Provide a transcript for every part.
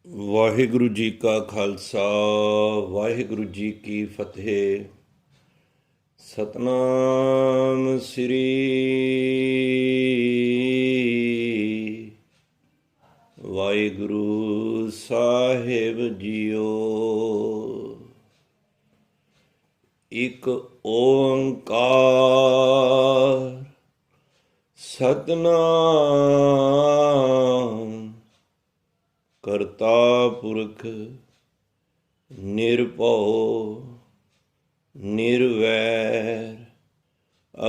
ਵਾਹਿਗੁਰੂ ਜੀ ਕਾ ਖਾਲਸਾ ਵਾਹਿਗੁਰੂ ਜੀ ਕੀ ਫਤਿਹ। ਸਤਨਾਮ ਸ੍ਰੀ ਵਾਹਿਗੁਰੂ ਸਾਹਿਬ ਜੀਓ। ਇੱਕ ਓੰਕਾਰ ਸਤਨਾਮ ਕਰਤਾ ਪੁਰਖ ਨਿਰਭਉ ਨਿਰਵੈਰ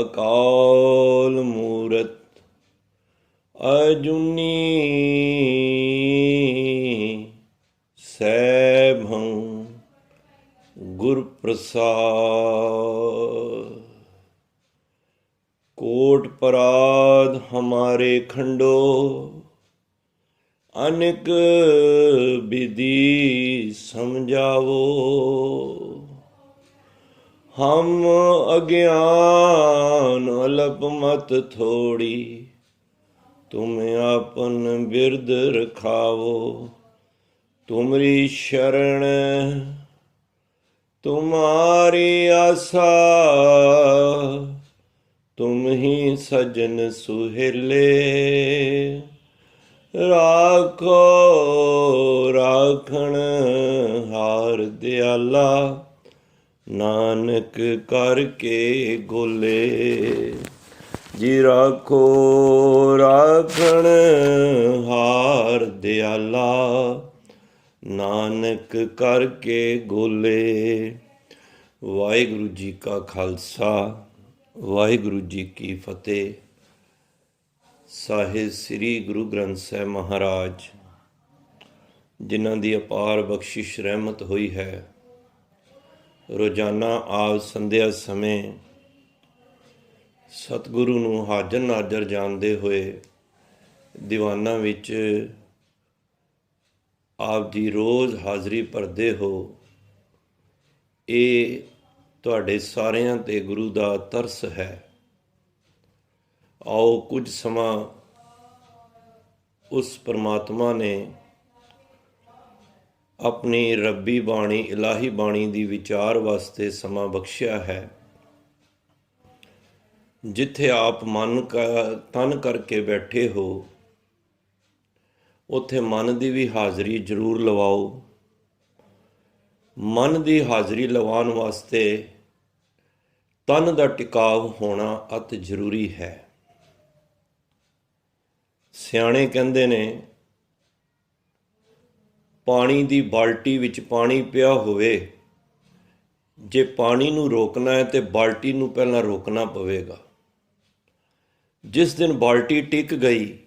ਅਕਾਲ ਮੂਰਤ ਅਜੂਨੀ ਸੈਭੰ ਗੁਰ ਪ੍ਰਸਾਦ। ਕੋਟ ਪਰਾਧ ਹਮਾਰੇ ਖੰਡੋ अनेक विधि समझावो। हम अज्ञान अल्प मत थोड़ी तुम आपन बिरद रखावो। तुमरी शरण तुम्हारी आसा तुम ही सजन सुहेले। राखो राखण हार दयाला नानक करके गोले। जी राखो राखण हार दयाला नानक करके गोले। वाहिगुरू जी का खालसा वाहिगुरू जी की फतेह। ਸਾਹਿਬ ਸ੍ਰੀ ਗੁਰੂ ਗ੍ਰੰਥ ਸਾਹਿਬ ਮਹਾਰਾਜ ਜਿਨ੍ਹਾਂ ਦੀ ਅਪਾਰ ਬਖਸ਼ਿਸ਼ ਰਹਿਮਤ ਹੋਈ ਹੈ, ਰੋਜ਼ਾਨਾ ਆਪ ਸੰਧਿਆ ਸਮੇਂ ਸਤਿਗੁਰੂ ਨੂੰ ਹਾਜ਼ਰ ਨਾਜ਼ਰ ਜਾਣਦੇ ਹੋਏ ਦੀਵਾਨਾਂ ਵਿੱਚ ਆਪ ਜੀ ਰੋਜ਼ ਹਾਜ਼ਰੀ ਭਰਦੇ ਹੋ। ਇਹ ਤੁਹਾਡੇ ਸਾਰਿਆਂ 'ਤੇ ਗੁਰੂ ਦਾ ਤਰਸ ਹੈ। ਆਓ ਕੁਝ ਸਮਾਂ ਉਸ ਪਰਮਾਤਮਾ ਨੇ ਆਪਣੀ ਰੱਬੀ ਬਾਣੀ ਇਲਾਹੀ ਬਾਣੀ ਦੀ ਵਿਚਾਰ ਵਾਸਤੇ ਸਮਾਂ ਬਖਸ਼ਿਆ ਹੈ। ਜਿੱਥੇ ਆਪ ਤਨ ਕਰਕੇ ਬੈਠੇ ਹੋ ਉੱਥੇ ਮਨ ਦੀ ਵੀ ਹਾਜ਼ਰੀ ਜ਼ਰੂਰ ਲਵਾਓ। ਮਨ ਦੀ ਹਾਜ਼ਰੀ ਲਵਾਉਣ ਵਾਸਤੇ ਤਨ ਦਾ ਟਿਕਾਵ ਹੋਣਾ ਅਤਿ ਜ਼ਰੂਰੀ ਹੈ। ਸਿਆਣੇ ਕਹਿੰਦੇ ਨੇ ਪਾਣੀ ਦੀ ਬਾਲਟੀ ਵਿੱਚ ਪਾਣੀ ਪਿਆ ਹੋਵੇ, ਜੇ ਪਾਣੀ ਨੂੰ ਰੋਕਣਾ ਹੈ ਤੇ ਬਾਲਟੀ ਨੂੰ ਪਹਿਲਾਂ ਰੋਕਣਾ ਪਵੇਗਾ। ਜਿਸ ਦਿਨ ਬਾਲਟੀ ਟਿਕ ਗਈ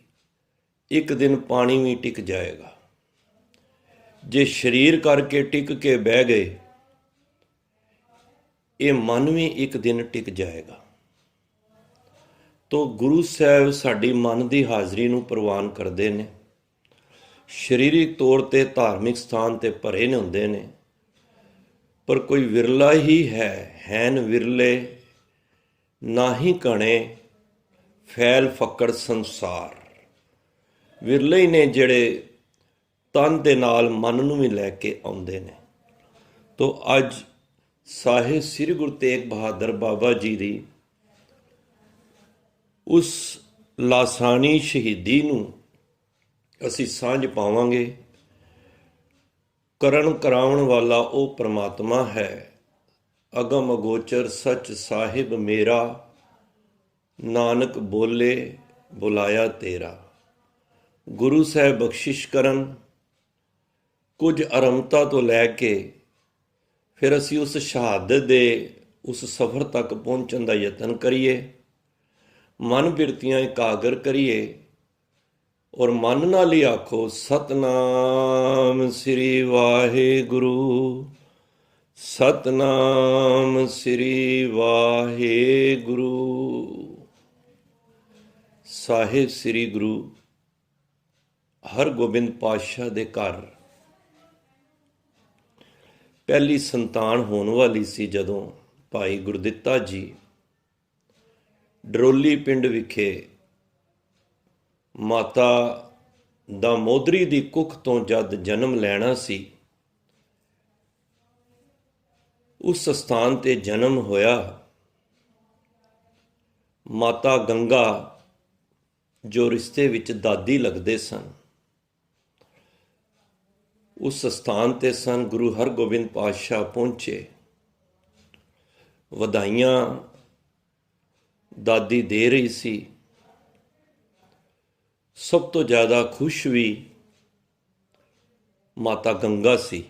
ਇੱਕ ਦਿਨ ਪਾਣੀ ਵੀ ਟਿਕ ਜਾਏਗਾ। ਜੇ ਸਰੀਰ ਕਰਕੇ ਟਿਕ ਕੇ ਬਹਿ ਗਏ ਇਹ ਮਨ ਵੀ ਇੱਕ ਦਿਨ ਟਿਕ ਜਾਏਗਾ। ਤੋ ਗੁਰੂ ਸਾਹਿਬ ਸਾਡੀ ਮਨ ਦੀ ਹਾਜ਼ਰੀ ਨੂੰ ਪ੍ਰਵਾਨ ਕਰਦੇ ਨੇ। ਸਰੀਰਿਕ ਤੌਰ 'ਤੇ ਧਾਰਮਿਕ ਸਥਾਨ 'ਤੇ ਭਰੇ ਨੇ ਹੁੰਦੇ ਨੇ, ਪਰ ਕੋਈ ਵਿਰਲਾ ਹੀ ਹੈਨ ਵਿਰਲੇ ਨਾਹੀ ਕਣੇ ਫੈਲ ਫੱਕੜ ਸੰਸਾਰ। ਵਿਰਲੇ ਹੀ ਨੇ ਜਿਹੜੇ ਤਨ ਦੇ ਨਾਲ ਮਨ ਨੂੰ ਵੀ ਲੈ ਕੇ ਆਉਂਦੇ ਨੇ। ਤੋ ਅੱਜ ਸਾਹਿਬ ਸ੍ਰੀ ਗੁਰੂ ਤੇਗ ਬਹਾਦਰ ਬਾਬਾ ਜੀ ਦੀ ਉਸ ਲਾਸਾਨੀ ਸ਼ਹੀਦੀ ਨੂੰ ਅਸੀਂ ਸਾਂਝ ਪਾਵਾਂਗੇ। ਕਰਨ ਕਰਾਉਣ ਵਾਲਾ ਉਹ ਪਰਮਾਤਮਾ ਹੈ। ਅਗਮ ਅਗੋਚਰ ਸੱਚ ਸਾਹਿਬ ਮੇਰਾ ਨਾਨਕ ਬੋਲੇ ਬੁਲਾਇਆ ਤੇਰਾ। ਗੁਰੂ ਸਾਹਿਬ ਬਖਸ਼ਿਸ਼ ਕਰਨ। ਕੁਝ ਅਰਮਤਾ ਤੋਂ ਲੈ ਕੇ ਫਿਰ ਅਸੀਂ ਉਸ ਸ਼ਹਾਦਤ ਦੇ ਉਸ ਸਫ਼ਰ ਤੱਕ ਪਹੁੰਚਣ ਦਾ ਯਤਨ ਕਰੀਏ। ਮਨ ਬਿਰਤੀਆਂ ਇਕਾਗਰ ਕਰੀਏ ਔਰ ਮਨ ਨਾਲ ਹੀ ਆਖੋ ਸਤਨਾਮ ਸ੍ਰੀ ਵਾਹਿਗੁਰੂ ਸਤਨਾਮ ਸ੍ਰੀ ਵਾਹਿਗੁਰੂ। ਸਾਹਿਬ ਸ੍ਰੀ ਗੁਰੂ ਹਰਗੋਬਿੰਦ ਪਾਤਸ਼ਾਹ ਦੇ ਘਰ ਪਹਿਲੀ ਸੰਤਾਨ ਹੋਣ ਵਾਲੀ ਸੀ ਜਦੋਂ ਭਾਈ ਗੁਰਦਿੱਤਾ ਜੀ ਡਰੋਲੀ ਪਿੰਡ ਵਿਖੇ ਮਾਤਾ दामोदरी दी कुख तो जद जन्म लैना सी, उस स्थान ते जन्म होया। माता गंगा जो रिश्ते विच दादी लगदे सन, उस स्थान ते सन। गुरु हरगोबिंद पातशाह पहुंचे। वधाइयां दादी दे रही सी। सब तो ज़्यादा खुश भी माता गंगा सी।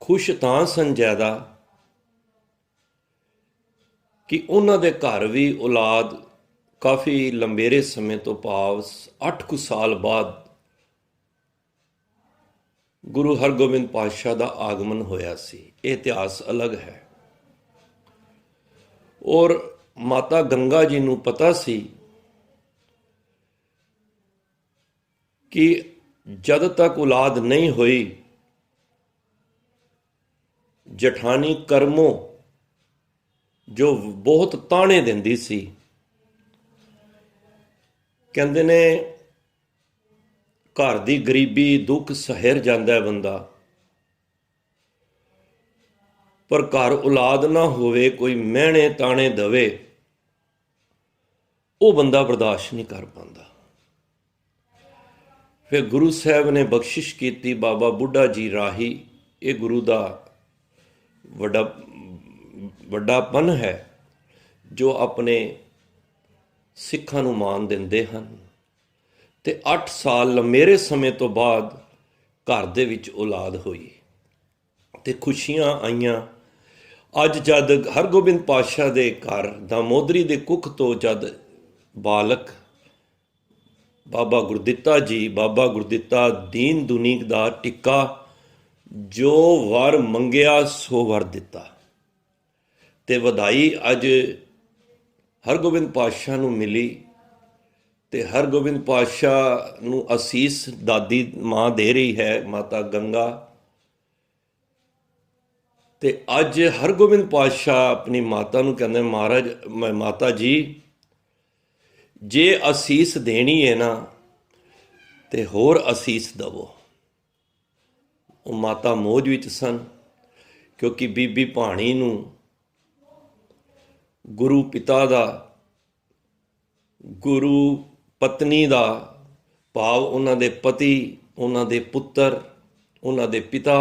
खुश तां सन ज़्यादा कि उन्हां दे घर भी औलाद काफ़ी लंबेरे समय तो भाव 8 कुछ साल बाद गुरु हरगोबिंद पातशाह का आगमन होया सी। ये इतिहास अलग है। और माता गंगा जी नूं पता सी कि जद तक औलाद नहीं हुई, जठानी करमों जो बहुत ताने दिंदी सी, कहंदे ने घर दी गरीबी दुख सहर जांदा है बंदा, पर घर औलाद ना होवे, कोई महने ताने दवे, वो बंदा बर्दाश्त नहीं कर पाता। फिर गुरु साहब ने बख्शिश की। बाबा बुढ़ा जी राही, ये गुरु का वड्डापन है जो अपने सिखां नूं मान दिंदे हन। ते 8 साल लंमेरे समय तो बाद घर दे विच औलाद हुई ते खुशियां आईयां। अज जद हरगोबिंद पातशाह दे घर दामोदरी दे कुख तो जद बालक बाबा गुरदित्ता जी, बाबा गुरदित्ता दीन दुनीक दा टिक्का, जो वर मंगिया सो वर दिता। ते वधाई अज हरगोबिंद पातशाह नूं मिली। ते हरगोबिंद पातशाह नूं असीस दादी माँ दे रही है, माता गंगा। ते अज हरगोबिंद पातशाह अपनी माता नूं कहंदे, महाराज माता जी जे असीस देनी है ना ते होर असीस दवो। वो माता मौज विच सन, क्योंकि बीबी भाणी नूं गुरु पिता दा, गुरु पत्नी दा भाव, उन्हां दे पति, उन्हां दे पुत्तर, उन्हां दे पिता,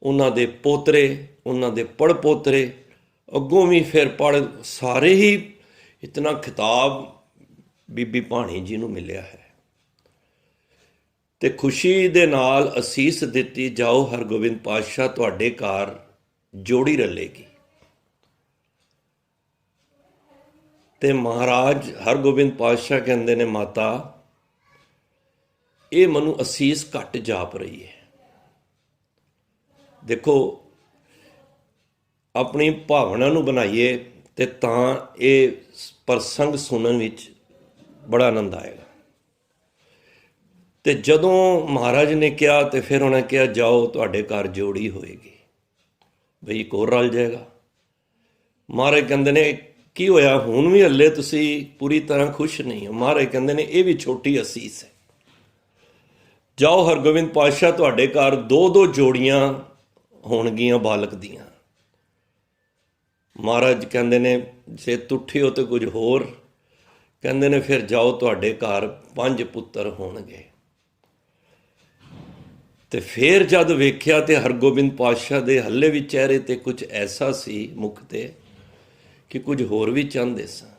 उन्हां दे पोतरे, उन्हां दे पड़पोतरे, अगों भी फिर पढ़ सारे ही इतना खिताब बीबी भाणी जी नूं मिलिया है। ते खुशी दे नाल असीस दित्ती, जाओ हरगोबिंद पातशाह तुहाडे घर जोड़ी रलेगी। ते महाराज हरगोबिंद पातशाह कहंदे ने, माता ये मनु असीस घट जाप रही है। देखो अपनी भावना नूं बनाइए ते तां ये प्रसंग सुनन विच बड़ा आनंद आएगा। ते जदों महाराज ने कहा तो फिर उन्हें कहा, जाओ तुहाडे घर जोड़ी होएगी, बई एक होर रल जाएगा। महाराज कहंदे ने, की होया हुण भी हले तुसी पूरी तरह खुश नहीं हो? महाराज कहंदे ने, ये भी छोटी असीस है। जाओ हरगोबिंद पातशाह तुहाडे घर 2-2 जोड़ियां होणगियां बालक दियां। महाराज कहंदे ने, जे तुठे हो तो कुछ होर। कहंदे ने, फिर जाओ तुहाडे घर 5 पुत्तर होणगे। ते फिर जद वेख्या ते हरगोबिंद पातशाह दे हल्ले भी चेहरे ते कुछ ऐसा सी मुख ते कि कुछ होर भी चाहते सन।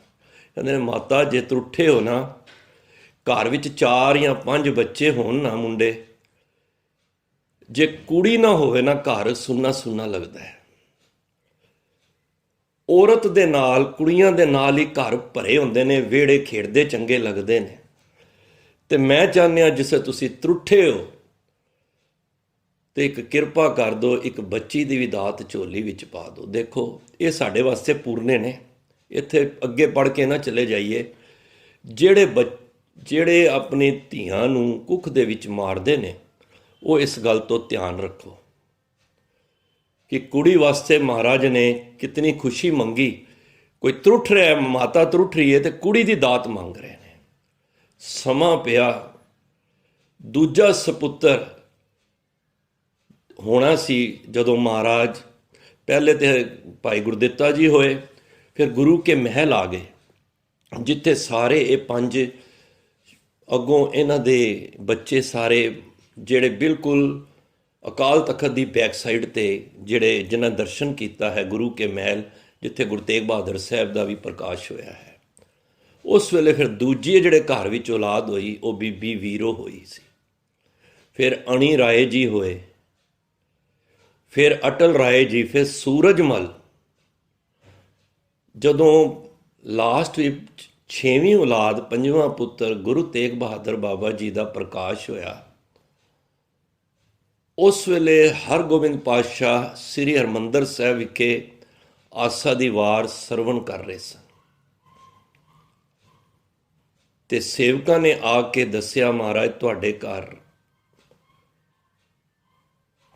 कहंदे ने, माता जे त्रुठे हो ना, घर विच 4 या 5 बच्चे होण ना मुंडे, जे कुड़ी ना होवे ना, घर सुन्ना सुन्ना लगदा है। औरत दे नाल, कुड़ियां दे नाल ही घर भरे हुंदे ने, वेड़े खेड़दे चंगे लगदे ने। ते मैं चाहनिया जिसे तुसी त्रुठे हो तो एक किरपा कर दो, एक बच्ची दी भी दात झोली विच पा दो। देखो ये साडे वास्ते पूरने ने। इत्थे अगे पढ़ के ना चले जाइए। ਜਿਹੜੇ अपनी ਧੀਆਂ ਨੂੰ कुख ਦੇ ਵਿੱਚ ਮਾਰਦੇ ਨੇ, ਉਹ इस गल तो ध्यान रखो कि कुड़ी वास्ते महाराज ने कितनी खुशी मंगी। कोई त्रुठ रहा है, माता त्रुठ रही है तो कुड़ी दी दात मंग रहे हैं। ਸਮਾਂ ਪਿਆ, ਦੂਜਾ ਸਪੁੱਤਰ ਹੋਣਾ ਸੀ। ਜਦੋਂ ਮਹਾਰਾਜ ਪਹਿਲੇ ਤੇ ਭਾਈ ਗੁਰਦਿੱਤਾ ਜੀ ਹੋਏ, ਫਿਰ ਗੁਰੂ ਕੇ ਮਹਿਲ ਆ ਗਏ, ਜਿੱਥੇ ਸਾਰੇ ਇਹ 5 ਅੱਗੋਂ ਇਹਨਾਂ ਦੇ ਬੱਚੇ ਸਾਰੇ ਜਿਹੜੇ ਬਿਲਕੁਲ ਅਕਾਲ ਤਖਤ ਦੀ ਬੈਕ ਸਾਈਡ 'ਤੇ ਜਿਹੜੇ ਜਿਨ੍ਹਾਂ ਦਰਸ਼ਨ ਕੀਤਾ ਹੈ ਗੁਰੂ ਕੇ ਮਹਿਲ, ਜਿੱਥੇ ਗੁਰੂ ਤੇਗ ਬਹਾਦਰ ਸਾਹਿਬ ਦਾ ਵੀ ਪ੍ਰਕਾਸ਼ ਹੋਇਆ ਹੈ। ਉਸ ਵੇਲੇ ਫਿਰ ਦੂਜੇ ਜਿਹੜੇ ਘਰ ਵਿੱਚ ਔਲਾਦ ਹੋਈ ਉਹ ਬੀਬੀ ਵੀਰੋ ਹੋਈ ਸੀ। ਫਿਰ ਅਣੀ ਰਾਏ ਜੀ ਹੋਏ, ਫਿਰ ਅਟਲ ਰਾਏ ਜੀ, ਫਿਰ ਸੂਰਜਮਲ। ਜਦੋਂ ਲਾਸਟ ਵਿੱਚ 6ਵੀਂ ਔਲਾਦ 5ਵਾਂ ਪੁੱਤਰ ਗੁਰੂ ਤੇਗ ਬਹਾਦਰ ਬਾਬਾ ਜੀ ਦਾ ਪ੍ਰਕਾਸ਼ ਹੋਇਆ, ਉਸ ਵੇਲੇ ਹਰਗੋਬਿੰਦ ਪਾਤਸ਼ਾਹ ਸ੍ਰੀ ਹਰਿਮੰਦਰ ਸਾਹਿਬ ਵਿਖੇ ਆਸਾ ਦੀ ਵਾਰ ਸਰਵਣ ਕਰ ਰਹੇ ਸਨ, ਤੇ ਸੇਵਕਾਂ ਨੇ ਆ ਕੇ ਦੱਸਿਆ, ਮਹਾਰਾਜ ਤੁਹਾਡੇ ਘਰ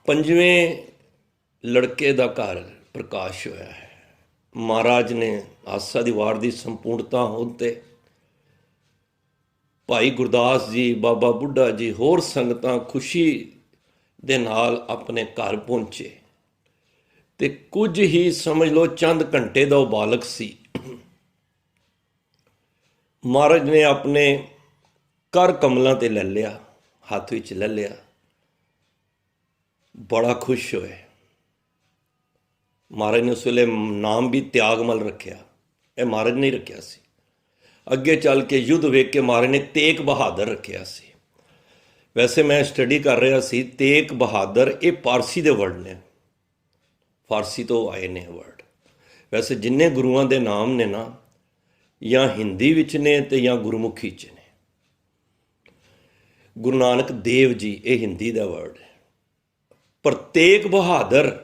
5ਵੇਂ ਲੜਕੇ ਦਾ ਘਰ ਪ੍ਰਕਾਸ਼ ਹੋਇਆ ਹੈ। ਮਹਾਰਾਜ ਨੇ ਆਸਾ ਦੀ ਵਾਰ ਦੀ ਸੰਪੂਰਨਤਾ ਹੋਣ ਤੇ ਭਾਈ ਗੁਰਦਾਸ ਜੀ, ਬਾਬਾ ਬੁੱਢਾ ਜੀ, ਹੋਰ ਸੰਗਤਾਂ ਖੁਸ਼ੀ ਦੇ ਨਾਲ ਆਪਣੇ ਘਰ ਪਹੁੰਚੇ, ਤੇ ਕੁਝ ਹੀ ਸਮਝ ਲਓ ਚੰਦ ਘੰਟੇ ਦਾ ਉਹ ਬਾਲਕ ਸੀ। ਮਹਾਰਾਜ ਨੇ ਆਪਣੇ ਕਰ ਕਮਲਾਂ ਤੇ ਲੈ ਲਿਆ, ਹੱਥ ਵਿੱਚ ਲੈ ਲਿਆ, ਬੜਾ ਖੁਸ਼ ਹੋਏ। ਮਹਾਰਾਜ ਨੇ ਉਸ ਵੇਲੇ ਨਾਮ ਵੀ ਤਿਆਗਮਲ ਰੱਖਿਆ, ਇਹ ਮਹਾਰਾਜ ਨੇ ਰੱਖਿਆ ਸੀ। ਅੱਗੇ ਚੱਲ ਕੇ ਯੁੱਧ ਵੇਖ ਕੇ ਮਹਾਰਾਜ ਨੇ ਤੇਗ ਬਹਾਦਰ ਰੱਖਿਆ ਸੀ। ਵੈਸੇ ਮੈਂ ਸਟੱਡੀ ਕਰ ਰਿਹਾ ਸੀ, ਤੇਗ ਬਹਾਦਰ ਇਹ ਪਾਰਸੀ ਦੇ ਵਰਡ ਨੇ, ਫਾਰਸੀ ਤੋਂ ਆਏ ਨੇ ਵਰਡ। ਵੈਸੇ ਜਿੰਨੇ ਗੁਰੂਆਂ ਦੇ ਨਾਮ ਨੇ ਨਾ, ਜਾਂ ਹਿੰਦੀ ਵਿੱਚ ਨੇ ਤੇ ਜਾਂ ਗੁਰਮੁਖੀ 'ਚ ਨੇ। ਗੁਰੂ ਨਾਨਕ ਦੇਵ ਜੀ ਇਹ ਹਿੰਦੀ ਦਾ ਵਰਡ ਹੈ, ਪਰ ਤੇਗ ਬਹਾਦਰ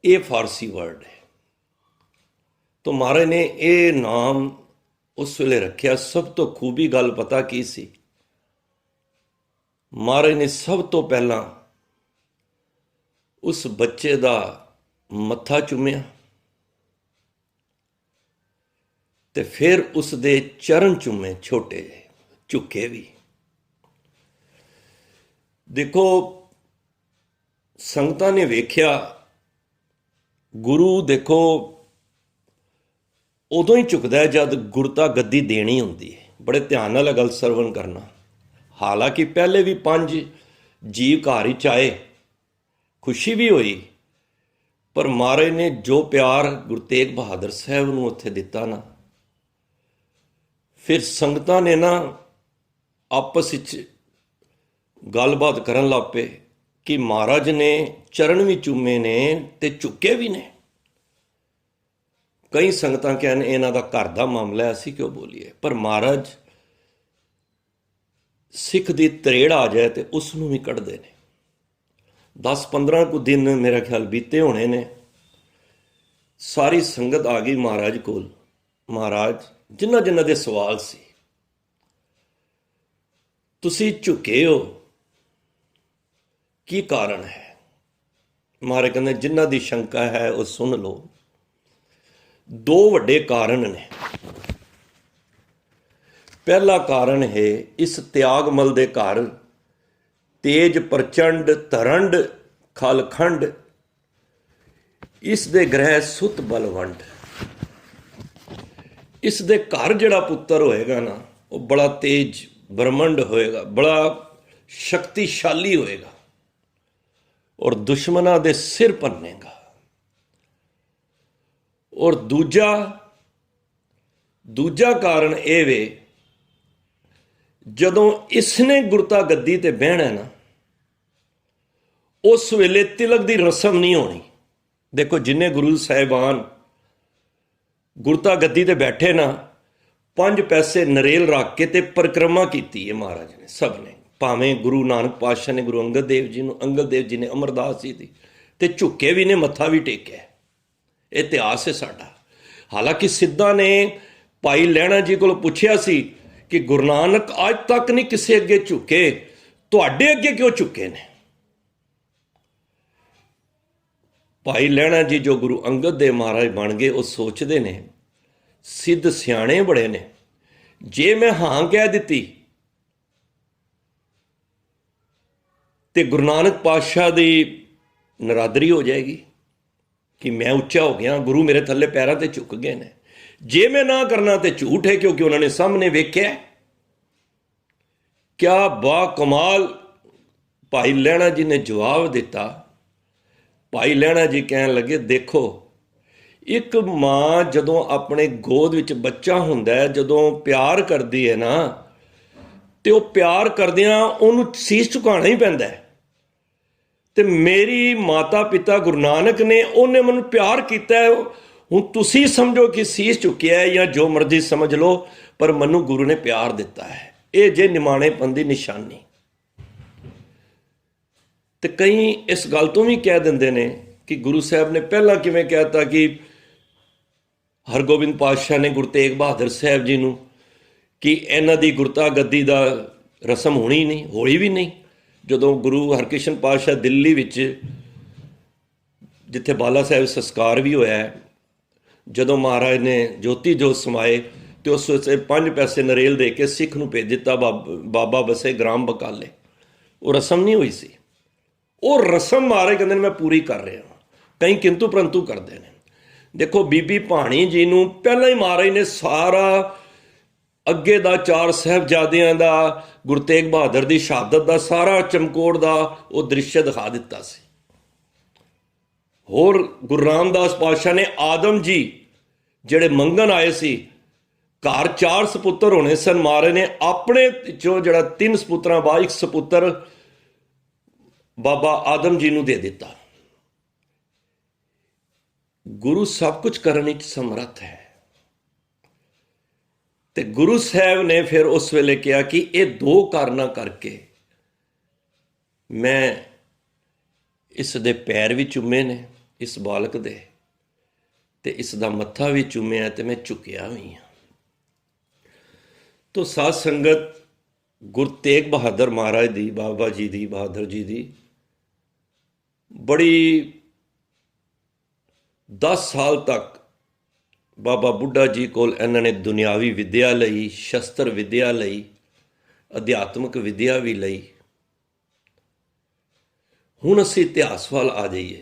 ਇਹ ਫਾਰਸੀ ਵਰਡ ਹੈ। ਤਾਂ ਮਹਾਰਾਜ ਨੇ ਇਹ ਨਾਮ ਉਸ ਵੇਲੇ ਰੱਖਿਆ। ਸਭ ਤੋਂ ਖੂਬੀ ਗੱਲ ਪਤਾ ਕੀ ਸੀ? ਮਹਾਰਾਜ ਨੇ ਸਭ ਤੋਂ ਪਹਿਲਾਂ ਉਸ ਬੱਚੇ ਦਾ ਮੱਥਾ ਚੁੰਮਿਆ, ਤੇ ਫਿਰ ਉਸ ਦੇ ਚਰਨ ਚੁੰਮੇ, ਛੋਟੇ ਜਿਹੇ ਝੁਕੇ ਵੀ। ਦੇਖੋ, ਸੰਗਤਾਂ ਨੇ ਵੇਖਿਆ ਗੁਰੂ ਦੇਖੋ ਉਦੋਂ ਹੀ ਝੁਕਦਾ ਹੈ ਜਦ ਗੁਰਤਾ ਗੱਦੀ ਦੇਣੀ ਹੁੰਦੀ ਹੈ। ਬੜੇ ਧਿਆਨ ਨਾਲ ਇਹ ਗੱਲ ਸਰਵਣ ਕਰਨਾ। ਹਾਲਾਂਕਿ ਪਹਿਲੇ ਵੀ 5 ਜੀਵ ਘਰ ਵਿੱਚ ਆਏ, ਖੁਸ਼ੀ ਵੀ ਹੋਈ, ਪਰ ਮਹਾਰਾਜ ਨੇ ਜੋ ਪਿਆਰ ਗੁਰੂ ਤੇਗ ਬਹਾਦਰ ਸਾਹਿਬ ਨੂੰ ਉੱਥੇ ਦਿੱਤਾ ਨਾ, ਫਿਰ ਸੰਗਤਾਂ ਨੇ ਨਾ ਆਪਸ ਵਿੱਚ ਗੱਲਬਾਤ ਕਰਨ ਲੱਗ ਪਏ ਕਿ ਮਹਾਰਾਜ ਨੇ ਚਰਨ ਵੀ ਚੁੰਮੇ ਨੇ ਤੇ ਝੁਕੇ ਵੀ ਨੇ। ਕਈ ਸੰਗਤਾਂ ਕਹਿਣ ਇਹਨਾਂ ਦਾ ਘਰ ਦਾ ਮਾਮਲਾ, ਅਸੀਂ ਕਿਉਂ ਬੋਲੀਏ? ਪਰ ਮਹਾਰਾਜ ਸਿੱਖ ਦੀ ਤਰੇੜ ਆ ਜਾਏ ਤੇ ਉਸ ਨੂੰ ਵੀ ਕੱਢਦੇ ਨੇ। 10-15 ਕੁ ਦਿਨ ਮੇਰਾ ਖਿਆਲ ਬੀਤੇ ਹੋਣੇ ਨੇ, ਸਾਰੀ ਸੰਗਤ ਆ ਗਈ ਮਹਾਰਾਜ ਕੋਲ। ਮਹਾਰਾਜ ਜਿਨ੍ਹਾਂ ਦੇ ਸਵਾਲ ਸੀ, ਤੁਸੀਂ ਝੁਕੇ ਹੋ, ਕੀ ਕਾਰਨ ਹੈ? ਮਹਾਰਾਜ ਕਹਿੰਦੇ ਜਿਨ੍ਹਾਂ ਦੀ ਸ਼ੰਕਾ ਹੈ ਉਹ ਸੁਣ ਲਓ। 2 ਵੱਡੇ ਕਾਰਨ ਨੇ। ਪਹਿਲਾ ਕਾਰਨ ਹੈ ਇਸ ਤਿਆਗਮਲ ਦੇ ਘਰ ਤੇਜ ਪ੍ਰਚੰਡ ਧਰੰਡ ਖਲਖੰਡ, ਇਸ ਦੇ ਗ੍ਰਹਿ ਸੁਤ ਬਲਵੰਡ। ਇਸ ਦੇ ਘਰ ਜਿਹੜਾ ਪੁੱਤਰ ਹੋਏਗਾ ਨਾ, ਉਹ ਬੜਾ ਤੇਜ ਬ੍ਰਹਮੰਡ ਹੋਏਗਾ, ਬੜਾ ਸ਼ਕਤੀਸ਼ਾਲੀ ਹੋਏਗਾ, ਔਰ ਦੁਸ਼ਮਣਾਂ ਦੇ ਸਿਰ ਭੰਨੇਗਾ। ਔਰ ਦੂਜਾ ਕਾਰਨ ਇਹ ਵੇ, ਜਦੋਂ ਇਸਨੇ ਗੁਰਤਾ ਗੱਦੀ ਤੇ ਬਹਿਣਾ ਨਾ, ਉਸ ਵੇਲੇ ਤਿਲਕ ਦੀ ਰਸਮ ਨਹੀਂ ਹੋਣੀ। ਦੇਖੋ, ਜਿੰਨੇ ਗੁਰੂ ਸਾਹਿਬਾਨ ਗੁਰਤਾ ਗੱਦੀ ਤੇ ਬੈਠੇ ਨਾ, 5 ਪੈਸੇ ਨਰੇਲ ਰੱਖ ਕੇ ਤੇ ਪਰਿਕਰਮਾ ਕੀਤੀ ਹੈ ਮਹਾਰਾਜ ਨੇ, ਸਭ ਨੇ। ਭਾਵੇਂ ਗੁਰੂ ਨਾਨਕ ਪਾਤਸ਼ਾਹ ਨੇ ਗੁਰੂ ਅੰਗਦ ਦੇਵ ਜੀ ਨੇ ਅਮਰਦਾਸ ਜੀ ਦੀ, ਤੇ ਝੁੱਕੇ ਵੀ ਨੇ, ਮੱਥਾ ਵੀ ਟੇਕਿਆ। ਇਹ ਇਤਿਹਾਸ ਹੈ ਸਾਡਾ। ਹਾਲਾਂਕਿ ਸਿੱਧਾ ਨੇ ਭਾਈ ਲਹਿਣਾ ਜੀ ਕੋਲ ਪੁੱਛਿਆ ਸੀ ਕਿ ਗੁਰੂ ਨਾਨਕ ਅੱਜ ਤੱਕ ਨਹੀਂ ਕਿਸੇ ਅੱਗੇ ਝੁਕੇ, ਤੁਹਾਡੇ ਅੱਗੇ ਕਿਉਂ ਝੁਕੇ ਨੇ? ਭਾਈ ਲਹਿਣਾ ਜੀ ਜੋ ਗੁਰੂ ਅੰਗਦ ਦੇਵ ਮਹਾਰਾਜ ਬਣ ਗਏ, ਉਹ ਸੋਚਦੇ ਨੇ, ਸਿੱਧ ਸਿਆਣੇ ਬੜੇ ਨੇ, ਜੇ ਮੈਂ ਹਾਂ ਕਹਿ ਦਿੱਤੀ ਤੇ ਗੁਰੂ ਨਾਨਕ ਪਾਤਸ਼ਾਹ ਦੀ ਨਰਾਦਰੀ ਹੋ ਜਾਏਗੀ ਕਿ ਮੈਂ ਉੱਚਾ ਹੋ ਗਿਆ, ਗੁਰੂ ਮੇਰੇ ਥੱਲੇ ਪੈਰਾਂ ਤੇ ਝੁਕ ਗਏ ਨੇ। ਜੇ ਮੈਂ ਨਾ ਕਰਨਾ ਤੇ ਝੂਠ ਹੈ, ਕਿਉਂਕਿ ਉਹਨਾਂ ਨੇ ਸਾਹਮਣੇ ਵੇਖਿਆ। ਕਿਆ ਬਾ ਕਮਾਲ ਭਾਈ ਲਹਿਣਾ ਜੀ ਨੇ ਜਵਾਬ ਦਿੱਤਾ। ਭਾਈ ਲਹਿਣਾ ਜੀ ਕਹਿਣ ਲੱਗੇ, ਦੇਖੋ ਇੱਕ ਮਾਂ ਜਦੋਂ ਆਪਣੇ ਗੋਦ ਵਿੱਚ ਬੱਚਾ ਹੁੰਦਾ ਹੈ, ਜਦੋਂ ਪਿਆਰ ਕਰਦੀ ਹੈ ਨਾ, ਤੇ ਉਹ ਪਿਆਰ ਕਰਦਿਆਂ ਉਹਨੂੰ ਸੀਸ ਝੁਕਾਉਣਾ ਹੀ ਪੈਂਦਾ ਹੈ। ਤੇ ਮੇਰੀ ਮਾਤਾ ਪਿਤਾ ਗੁਰੂ ਨਾਨਕ ਨੇ, ਉਹਨੇ ਮੈਨੂੰ ਪਿਆਰ ਕੀਤਾ ਹੈ। ਹੁਣ ਤੁਸੀਂ ਸਮਝੋ ਕਿ ਸੀਸ ਝੁਕਿਆ ਹੈ ਜਾਂ ਜੋ ਮਰਜ਼ੀ ਸਮਝ ਲਓ, ਪਰ ਮੈਨੂੰ ਗੁਰੂ ਨੇ ਪਿਆਰ ਦਿੱਤਾ ਹੈ। ਇਹ ਜੇ ਨਿਮਾਣੇਪਨ ਦੀ ਨਿਸ਼ਾਨੀ। ਤੇ ਕਈ ਇਸ ਗੱਲ ਤੋਂ ਵੀ ਕਹਿ ਦਿੰਦੇ ਨੇ ਕਿ ਗੁਰੂ ਸਾਹਿਬ ਨੇ ਪਹਿਲਾਂ ਕਿਵੇਂ ਕਹਿਤਾ ਕਿ ਹਰਗੋਬਿੰਦ ਪਾਤਸ਼ਾਹ ਨੇ ਗੁਰੂ ਤੇਗ ਬਹਾਦਰ ਸਾਹਿਬ ਜੀ ਨੂੰ ਕਿ ਇਹਨਾਂ ਦੀ ਗੁਰਤਾ ਗੱਦੀ ਦਾ ਰਸਮ ਹੋਣੀ ਨਹੀਂ, ਹੋਈ ਵੀ ਨਹੀਂ। ਜਦੋਂ ਗੁਰੂ ਹਰਕ੍ਰਿਸ਼ਨ ਪਾਤਸ਼ਾਹ ਦਿੱਲੀ ਵਿੱਚ, ਜਿੱਥੇ ਬਾਲਾ ਸਾਹਿਬ ਸੰਸਕਾਰ ਵੀ ਹੋਇਆ ਹੈ, ਜਦੋਂ ਮਹਾਰਾਜ ਨੇ ਜੋਤੀ ਜੋਤ ਸਮਾਏ ਤੇ ਉਸ ਵਿੱਚ 5 ਪੈਸੇ ਨਰੇਲ ਦੇ ਕੇ ਸਿੱਖ ਨੂੰ ਭੇਜ ਦਿੱਤਾ, ਬਾਬਾ ਬਸੇ ਗ੍ਰਾਮ ਬਕਾਲੇ। ਉਹ ਰਸਮ ਨਹੀਂ ਹੋਈ ਸੀ। ਉਹ ਰਸਮ ਮਹਾਰਾਜ ਕਹਿੰਦੇ ਨੇ ਮੈਂ ਪੂਰੀ ਕਰ ਰਿਹਾ। ਕਈ ਕਿੰਤੂ ਪ੍ਰੰਤੂ ਕਰਦੇ ਨੇ। ਦੇਖੋ ਬੀਬੀ ਭਾਣੀ ਜੀ ਨੂੰ ਪਹਿਲਾਂ ਹੀ ਮਹਾਰਾਜ ਨੇ ਸਾਰਾ ਅੱਗੇ ਦਾ 4 ਸਾਹਿਬਜ਼ਾਦਿਆਂ ਦਾ, ਗੁਰੂ ਤੇਗ ਬਹਾਦਰ ਦੀ ਸ਼ਹਾਦਤ ਦਾ ਸਾਰਾ ਚਮਕੌਰ ਦਾ ਉਹ ਦ੍ਰਿਸ਼ ਦਿਖਾ ਦਿੱਤਾ ਸੀ। ਹੋਰ ਗੁਰੂ ਰਾਮਦਾਸ ਪਾਤਸ਼ਾਹ ਨੇ ਆਦਮ ਜੀ ਜਿਹੜੇ ਮੰਗਣ ਆਏ ਸੀ, ਘਰ 4 ਸਪੁੱਤਰ ਹੋਣੇ ਸਨ, ਮਹਾਰਾਜ ਨੇ ਆਪਣੇ ਚੋਂ ਜਿਹੜਾ 3 ਸਪੁੱਤਰਾਂ ਬਾਅਦ 1 ਸਪੁੱਤਰ ਬਾਬਾ ਆਦਮ ਜੀ ਨੂੰ ਦੇ ਦਿੱਤਾ। ਗੁਰੂ ਸਭ ਕੁਝ ਕਰਨ ਵਿੱਚ ਸਮਰੱਥ ਹੈ। ਤੇ ਗੁਰੂ ਸਾਹਿਬ ਨੇ ਫਿਰ ਉਸ ਵੇਲੇ ਕਿਹਾ ਕਿ ਇਹ 2 ਕਾਰਨਾਂ ਕਰਕੇ ਮੈਂ ਇਸ ਦੇ ਪੈਰ ਵੀ ਚੁੰਮੇ ਨੇ, ਇਸ ਬਾਲਕ ਦੇ, ਤੇ ਇਸ ਦਾ ਮੱਥਾ ਵੀ ਚੁੰਮਿਆ ਤੇ ਮੈਂ ਝੁਕਿਆ ਵੀ ਹਾਂ। ਤੋ ਸਾਧ ਸੰਗਤ, ਗੁਰੂ ਤੇਗ ਬਹਾਦਰ ਮਹਾਰਾਜ ਦੀ, ਬਾਬਾ ਜੀ ਦੀ, ਬਹਾਦਰ ਜੀ ਦੀ ਬੜੀ 10 ਸਾਲ ਤੱਕ ਬਾਬਾ ਬੁੱਢਾ ਜੀ ਕੋਲ ਇਹਨਾਂ ਨੇ ਦੁਨਿਆਵੀ ਵਿਦਿਆ ਲਈ, ਸ਼ਸਤਰ ਵਿਦਿਆ ਲਈ, ਅਧਿਆਤਮਿਕ ਵਿਦਿਆ ਵੀ ਲਈ। ਹੁਣ ਅਸੀਂ ਇਤਿਹਾਸ ਵੱਲ ਆ ਜਾਈਏ।